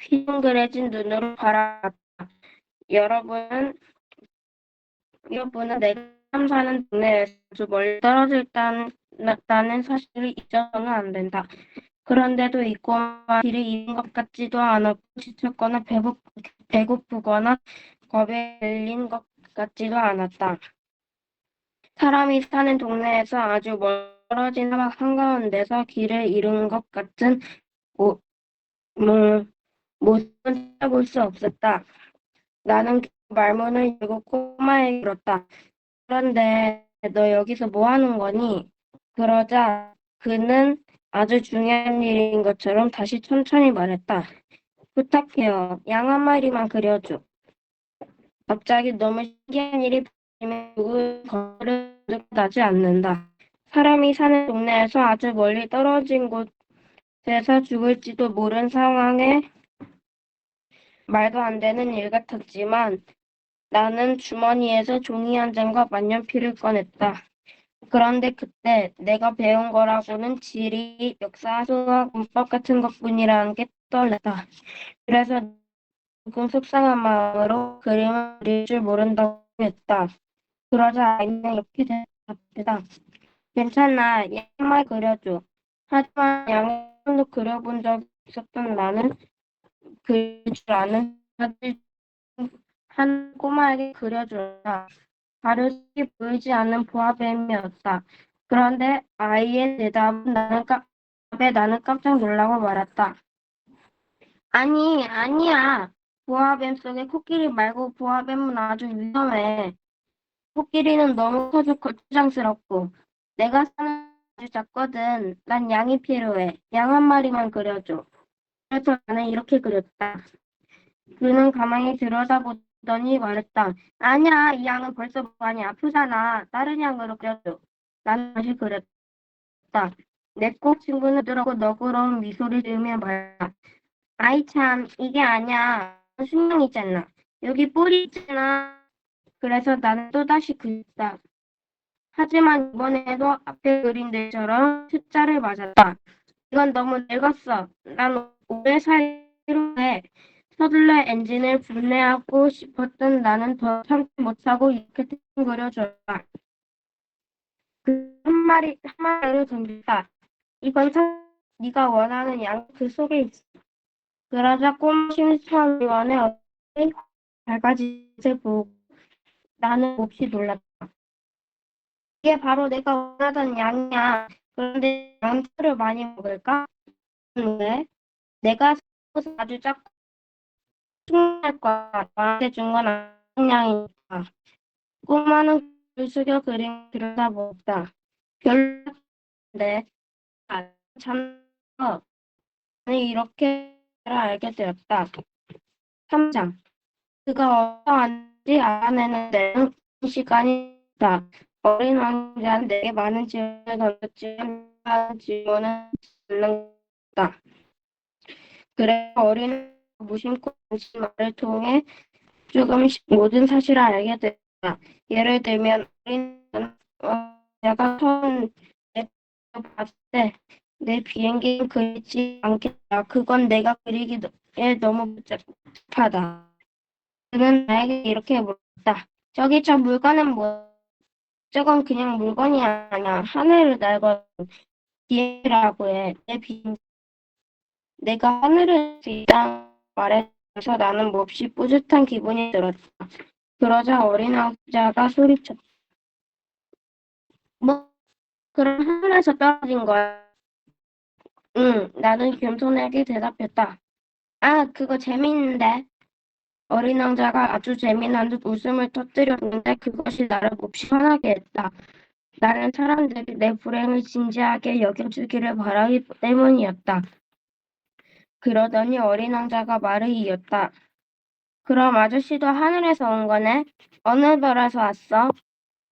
휘둥그레진 눈으로 바라봤다. 여러분은 내가 사는 동네에서 아주 멀리 떨어져 있다는 사실을 잊어서는 안 된다. 그런데도 이 꼬마 길을 잃은 것 같지도 않았고 지쳤거나 배고프거나 겁에 질린 것 같지도 않았다. 사람이 사는 동네에서 아주 멀어진 사막 한가운데서 길을 잃은 것 같은 모습은 찾아볼 수 없었다. 나는 말문을 열고 꼬마에게 물었다. 그런데 너 여기서 뭐 하는 거니? 그러자 그는 아주 중요한 일인 것처럼 다시 천천히 말했다. 부탁해요. 양 한 마리만 그려줘. 갑자기 너무 신기한 일이 벌어지면 누구 거를 나지 않는다. 사람이 사는 동네에서 아주 멀리 떨어진 곳에서 죽을지도 모른 상황에 말도 안 되는 일 같았지만 나는 주머니에서 종이 한 장과 만년필을 꺼냈다. 그런데 그때 내가 배운 거라고는 지리, 역사, 수학, 문법 같은 것뿐이라는 게 떠올랐다. 그래서 조금 속상한 마음으로 그림을 그릴 줄 모른다고 했다. 그러자 아이는 이렇게 대답했다. 괜찮아, 양말 그려줘. 하지만 양을 한 번도 그려본 적이 없었던 나는 그릴 줄 아는 사실 한 꼬마에게 그려줬다. 가르기 보이지 않는 보아뱀이었다. 그런데 아이의 대답은 나는 깜짝 놀라고 말았다. 아니, 아니야. 보아뱀 속에 코끼리 말고 보아뱀은 아주 위험해. 코끼리는 너무 커서 거추장스럽고 내가 사는 아주 작거든. 난 양이 필요해. 양 한 마리만 그려줘. 그래서 나는 이렇게 그렸다. 그는 가만히 들여다보더니 말했다. 아니야, 이 양은 벌써 많이 아프잖아. 다른 양으로 그려줘. 나는 다시 그렸다. 내 꼭 친구는 들어고 너그러운 미소를 지으며 말했다. 아이 참, 이게 아니야. 순양이잖아. 여기 뿔이 있잖아. 그래서 나는 또다시 그렸다. 하지만 이번에도 앞에 그린 데처럼 숫자를 맞았다. 이건 너무 늙었어. 난 오래 살기로 해. 서둘러 엔진을 분해하고 싶었던 나는 더 참지 못하고 이렇게 그려줬다. 한 마리를 던졌다. 이건 네가 원하는 양 그 속에 있어. 그러자 꼬마 심사위원의 얼굴이 밝아짓을 보고 나는 몹시 놀랐다. 이게 바로 내가 원하던 양이야. 그런데 양초를 많이 먹을까? 왜? 내가 아주 작고 충분할 거야. 나한테 준 건 양이니까. 꼬마는 귀를 숙여 그림 들여다보았다. 별로인데 참 아니 이렇게 알게 되었다. 3장 그가 어떠한지 알아내는 데는 시간이 있다. 어린 왕자는 내게 많은 질문을 던졌지만 질문은 않는 것다. 그래 어린 무심코 당신 말을 통해 조금씩 모든 사실을 알게 됐다. 예를 들면 어린 왕자가 처음 내 봤을 때 내 비행기는 그리지 않겠다. 그건 내가 그리기에 너무 복잡하다. 그는 나에게 이렇게 물었다. 저기 저 물건은 뭐? 저건 그냥 물건이 아니야. 하늘을 날고 비행기라고 해. 내가 하늘을 날고 말해서 나는 몹시 뿌듯한 기분이 들었다. 그러자 어린 왕자가 소리쳤다. 뭐? 그럼 하늘에서 떨어진 거야? 응, 나는 겸손하게 대답했다. 아, 그거 재밌는데. 어린 왕자가 아주 재미난 듯 웃음을 터뜨렸는데 그것이 나를 몹시 화나게 했다. 나는 사람들이 내 불행을 진지하게 여겨주기를 바라기 때문이었다. 그러더니 어린 왕자가 말을 이었다. 그럼 아저씨도 하늘에서 온 거네? 어느 별에서 왔어?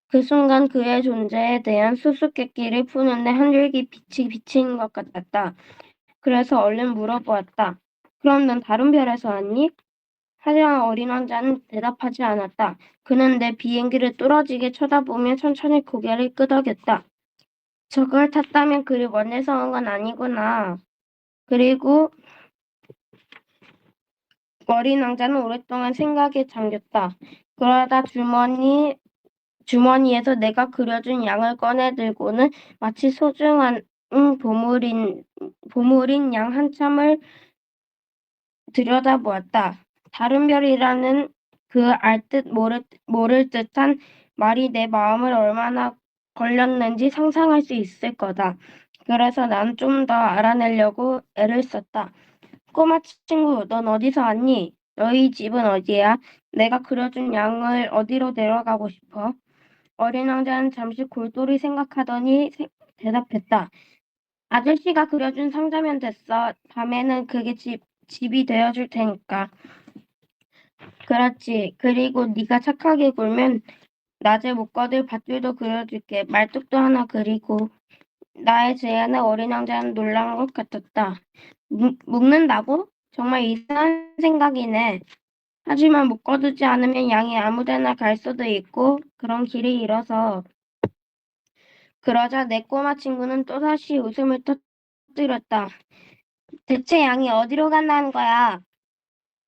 그 순간 그의 존재에 대한 수수께끼를 푸는데 한 줄기 빛이 비친 것 같았다. 그래서 얼른 물어보았다. 그럼 넌 다른 별에서 왔니? 하지만 어린 왕자는 대답하지 않았다. 그는 내 비행기를 뚫어지게 쳐다보며 천천히 고개를 끄덕였다. 저걸 탔다면 그리 먼데서 온 건 아니구나. 그리고 어린 왕자는 오랫동안 생각에 잠겼다. 그러다 주머니에서 내가 그려준 양을 꺼내 들고는 마치 소중한 보물인 양 한참을 들여다보았다. 다른 별이라는 그 알 듯 모를 듯한 말이 내 마음을 얼마나 걸렸는지 상상할 수 있을 거다. 그래서 난 좀 더 알아내려고 애를 썼다. 꼬마 친구, 넌 어디서 왔니? 너희 집은 어디야? 내가 그려준 양을 어디로 데려가고 싶어? 어린 왕자는 잠시 골똘히 생각하더니 대답했다. 아저씨가 그려준 상자면 됐어. 밤에는 그게 집이 되어줄 테니까. 그렇지. 그리고 네가 착하게 굴면 낮에 못 걷을 밧줄도 그려줄게. 말뚝도 하나 그리고. 나의 제안에 어린 왕자는 놀란 것 같았다. 묵는다고? 정말 이상한 생각이네. 하지만 묶어두지 않으면 양이 아무데나 갈 수도 있고 그런 길이 잃어서. 그러자 내 꼬마 친구는 또다시 웃음을 터뜨렸다. 대체 양이 어디로 간다는 거야?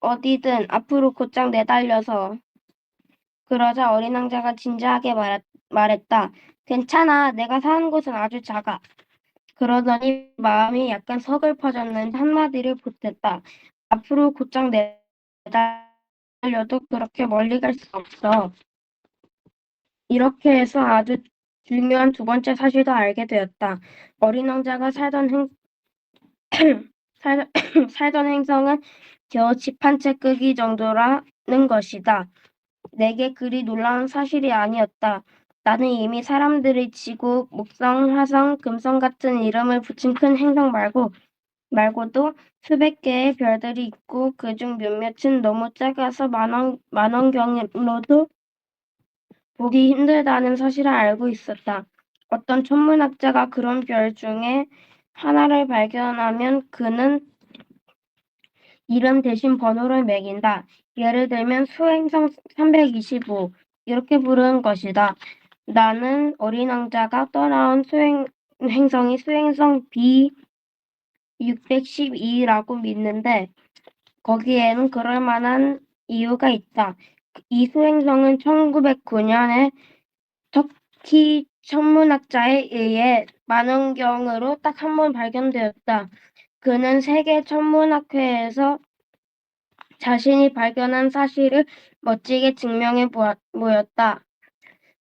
어디든 앞으로 곧장 내달려서. 그러자 어린 왕자가 진지하게 말했다. 괜찮아. 내가 사는 곳은 아주 작아. 그러더니 마음이 약간 서글퍼졌는지 한마디를 보탰다. 앞으로 곧장 내달려도 그렇게 멀리 갈 수 없어. 이렇게 해서 아주 중요한 두 번째 사실도 알게 되었다. 어린 왕자가 살, 살던 행성은 겨우 집 한 채 크기 정도라는 것이다. 내게 그리 놀라운 사실이 아니었다. 나는 이미 사람들이 지구, 목성, 화성, 금성 같은 이름을 붙인 큰 행성 말고도 수백 개의 별들이 있고 그중 몇몇은 너무 작아서 만원경으로도 보기 힘들다는 사실을 알고 있었다. 어떤 천문학자가 그런 별 중에 하나를 발견하면 그는 이름 대신 번호를 매긴다. 예를 들면 수행성 325 이렇게 부르는 것이다. 나는 어린 왕자가 떠나온 행성이 수행성 B612라고 믿는데 거기에는 그럴 만한 이유가 있다. 이 수행성은 1909년에 터키 천문학자에 의해 만원경으로 딱 한 번 발견되었다. 그는 세계 천문학회에서 자신이 발견한 사실을 멋지게 증명해 보였다.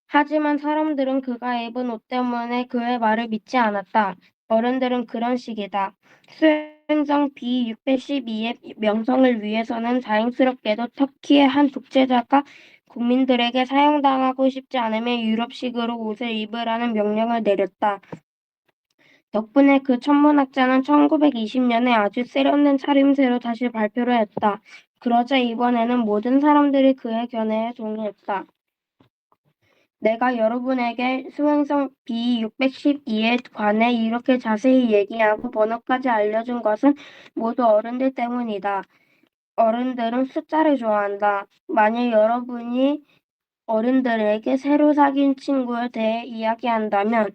하지만 사람들은 그가 입은 옷 때문에 그의 말을 믿지 않았다. 어른들은 그런 식이다. 수행성 B612의 명성을 위해서는 다행스럽게도 터키의 한 독재자가 국민들에게 사형당하고 싶지 않으면 유럽식으로 옷을 입으라는 명령을 내렸다. 덕분에 그 천문학자는 1920년에 아주 세련된 차림새로 다시 발표를 했다. 그러자 이번에는 모든 사람들이 그의 견해에 동의했다. 내가 여러분에게 수행성 B612에 관해 이렇게 자세히 얘기하고 번호까지 알려준 것은 모두 어른들 때문이다. 어른들은 숫자를 좋아한다. 만일 여러분이 어른들에게 새로 사귄 친구에 대해 이야기한다면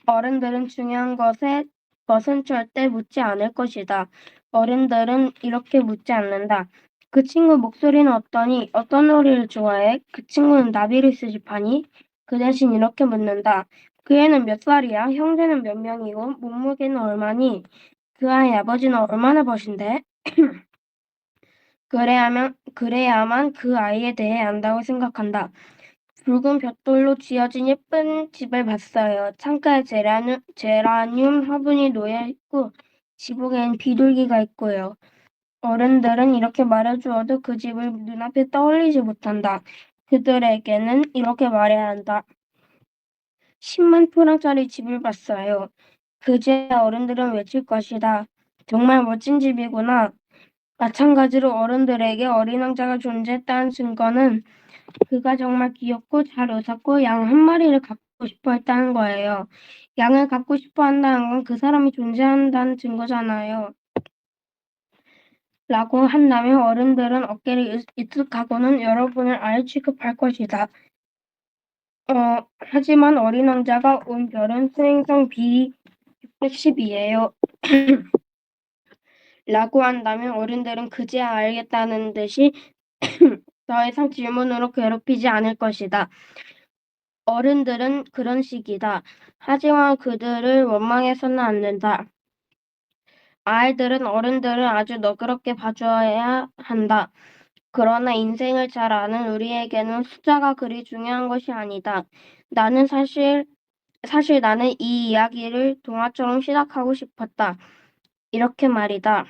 어른들은 중요한 것은 절대 묻지 않을 것이다. 어른들은 이렇게 묻지 않는다. 그 친구 목소리는 어떠니? 어떤 노래를 좋아해? 그 친구는 나비를 수집하니? 그 대신 이렇게 묻는다. 그 애는 몇 살이야? 형제는 몇 명이고? 몸무게는 얼마니? 그 아이 아버지는 얼마나 버신대? 그래야만 그 아이에 대해 안다고 생각한다. 붉은 벽돌로 지어진 예쁜 집을 봤어요. 창가에 제라늄 화분이 놓여 있고 지붕엔 비둘기가 있고요. 어른들은 이렇게 말해주어도 그 집을 눈앞에 떠올리지 못한다. 그들에게는 이렇게 말해야 한다. 10만 프랑짜리 집을 봤어요. 그제 어른들은 외칠 것이다. 정말 멋진 집이구나. 마찬가지로 어른들에게 어린 왕자가 존재했다는 증거는 그가 정말 귀엽고 잘 웃었고 양 한 마리를 갖고 싶어 했다는 거예요. 양을 갖고 싶어 한다는 건 그 사람이 존재한다는 증거잖아요. 라고 한다면 어른들은 어깨를 으쓱하고는 여러분을 아이 취급할 것이다. 하지만 어린 왕자가 온 별은 수행성 B612예요. 라고 한다면 어른들은 그제야 알겠다는 듯이 더 이상 질문으로 괴롭히지 않을 것이다. 어른들은 그런 식이다. 하지만 그들을 원망해서는 안 된다. 아이들은 어른들을 아주 너그럽게 봐줘야 한다. 그러나 인생을 잘 아는 우리에게는 숫자가 그리 중요한 것이 아니다. 사실 나는 이 이야기를 동화처럼 시작하고 싶었다. 이렇게 말이다.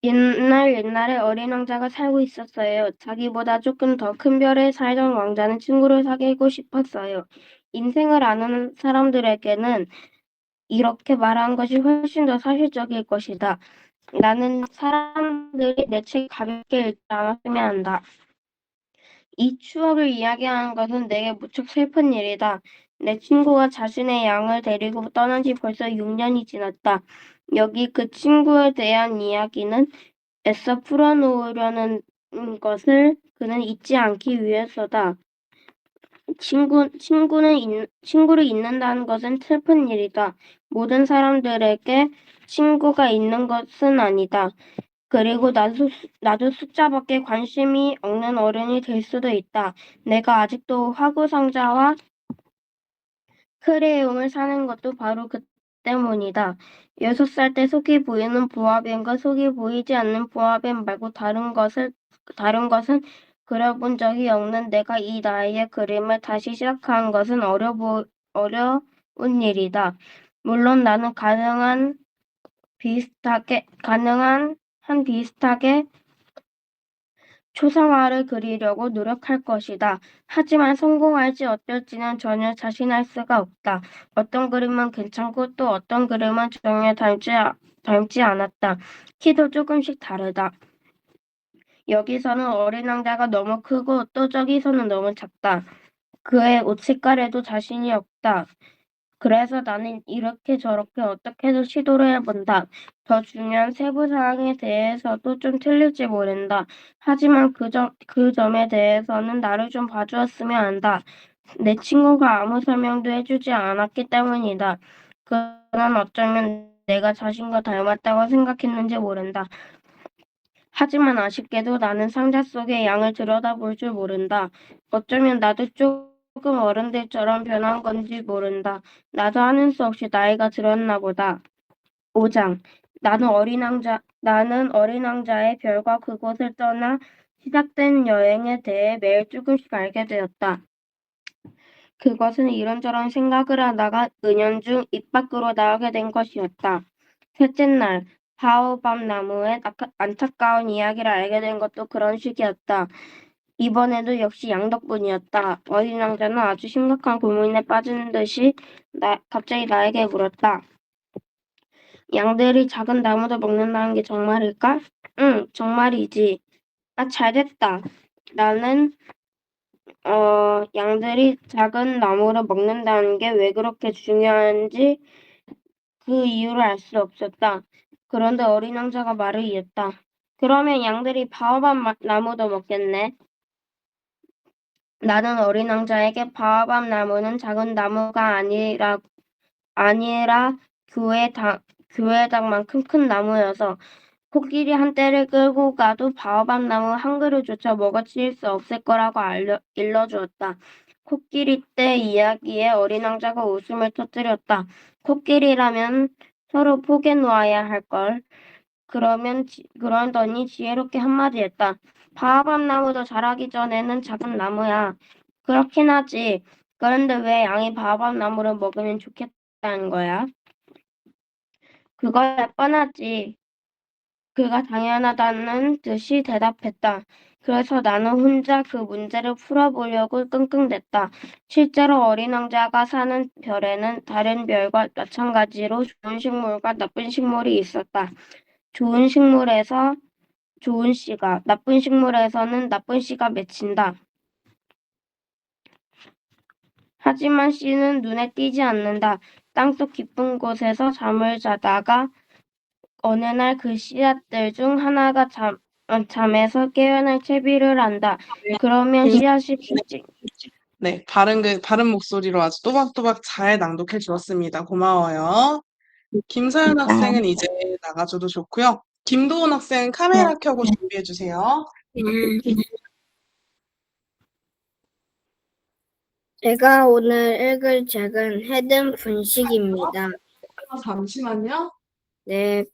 옛날에 어린 왕자가 살고 있었어요. 자기보다 조금 더 큰 별에 살던 왕자는 친구를 사귀고 싶었어요. 인생을 아는 사람들에게는 이렇게 말하는 것이 훨씬 더 사실적일 것이다. 나는 사람들이 내 책 가볍게 읽지 않았으면 한다. 이 추억을 이야기하는 것은 내게 무척 슬픈 일이다. 내 친구가 자신의 양을 데리고 떠난 지 벌써 6년이 지났다. 여기 그 친구에 대한 이야기는 애써 풀어놓으려는 것을 그는 잊지 않기 위해서다. 친구를 잊는다는 것은 슬픈 일이다. 모든 사람들에게 친구가 있는 것은 아니다. 그리고 나도 숫자밖에 관심이 없는 어른이 될 수도 있다. 내가 아직도 화구상자와 크레용을 사는 것도 바로 그 때문이다. 6살 때 속이 보이는 보아뱀과 속이 보이지 않는 보아뱀 말고 다른 것은 그려본 적이 없는 내가 이 나이에 그림을 다시 시작하는 것은 어려운 일이다. 물론 나는 가능한 비슷하게 초상화를 그리려고 노력할 것이다. 하지만 성공할지 어떨지는 전혀 자신할 수가 없다. 어떤 그림은 괜찮고 또 어떤 그림은 전혀 닮지 않았다. 키도 조금씩 다르다. 여기서는 어린 왕자가 너무 크고 또 저기서는 너무 작다. 그의 옷 색깔에도 자신이 없다. 그래서 나는 이렇게 저렇게 어떻게든 시도를 해본다. 더 중요한 세부 사항에 대해서도 좀 틀릴지 모른다. 하지만 그 점에 대해서는 나를 좀 봐주었으면 한다. 내 친구가 아무 설명도 해주지 않았기 때문이다. 그는 어쩌면 내가 자신과 닮았다고 생각했는지 모른다. 하지만 아쉽게도 나는 상자 속의 양을 들여다볼 줄 모른다. 어쩌면 나도 조금 어른들처럼 변한 건지 모른다. 나도 하는 수 없이 나이가 들었나 보다. 5장. 나는 어린 왕자의 별과 그곳을 떠나 시작된 여행에 대해 매일 조금씩 알게 되었다. 그것은 이런저런 생각을 하다가 은연중 입 밖으로 나오게 된 것이었다. 셋째 날, 바오밤 나무의 안타까운 이야기를 알게 된 것도 그런 식이었다. 이번에도 역시 양 덕분이었다. 어린 왕자는 아주 심각한 고민에 빠진 듯이 갑자기 나에게 물었다. 양들이 작은 나무도 먹는다는 게 정말일까? 응, 정말이지. 아, 잘됐다. 나는 양들이 작은 나무를 먹는다는 게 왜 그렇게 중요한지 그 이유를 알 수 없었다. 그런데 어린 왕자가 말을 이었다. 그러면 양들이 바오밥 나무도 먹겠네. 나는 어린 왕자에게 바오밥 나무는 작은 나무가 아니라 교회당만큼 큰 나무여서 코끼리 한 떼를 끌고 가도 바오밥 나무 한 그루조차 먹어치울 수 없을 거라고 일러주었다. 코끼리 떼 이야기에 어린 왕자가 웃음을 터뜨렸다. 코끼리라면 서로 포개 놓아야 할걸. 그러더니 지혜롭게 한마디 했다. 바오밥 나무도 자라기 전에는 작은 나무야. 그렇긴 하지. 그런데 왜 양이 바오밥 나무를 먹으면 좋겠다는 거야? 그거야 뻔하지. 그가 당연하다는 듯이 대답했다. 그래서 나는 혼자 그 문제를 풀어보려고 끙끙댔다. 실제로 어린 왕자가 사는 별에는 다른 별과 마찬가지로 좋은 식물과 나쁜 식물이 있었다. 좋은 식물에서 좋은 씨가, 나쁜 식물에서는 나쁜 씨가 맺힌다. 하지만 씨는 눈에 띄지 않는다. 땅속 깊은 곳에서 잠을 자다가 어느 날 그 씨앗들 중 하나가 잠에서 깨어날 채비를 한다. 그러면 씨앗이 뿌지. 네, 바른 목소리로 아주 또박또박 잘 낭독해 주었습니다. 고마워요. 김서연 학생은 이제 나가줘도 좋고요. 김도훈 학생 카메라 켜고 준비해 주세요. 제가 오늘 읽을 책은 해든 분식입니다. 잠시만요. 네,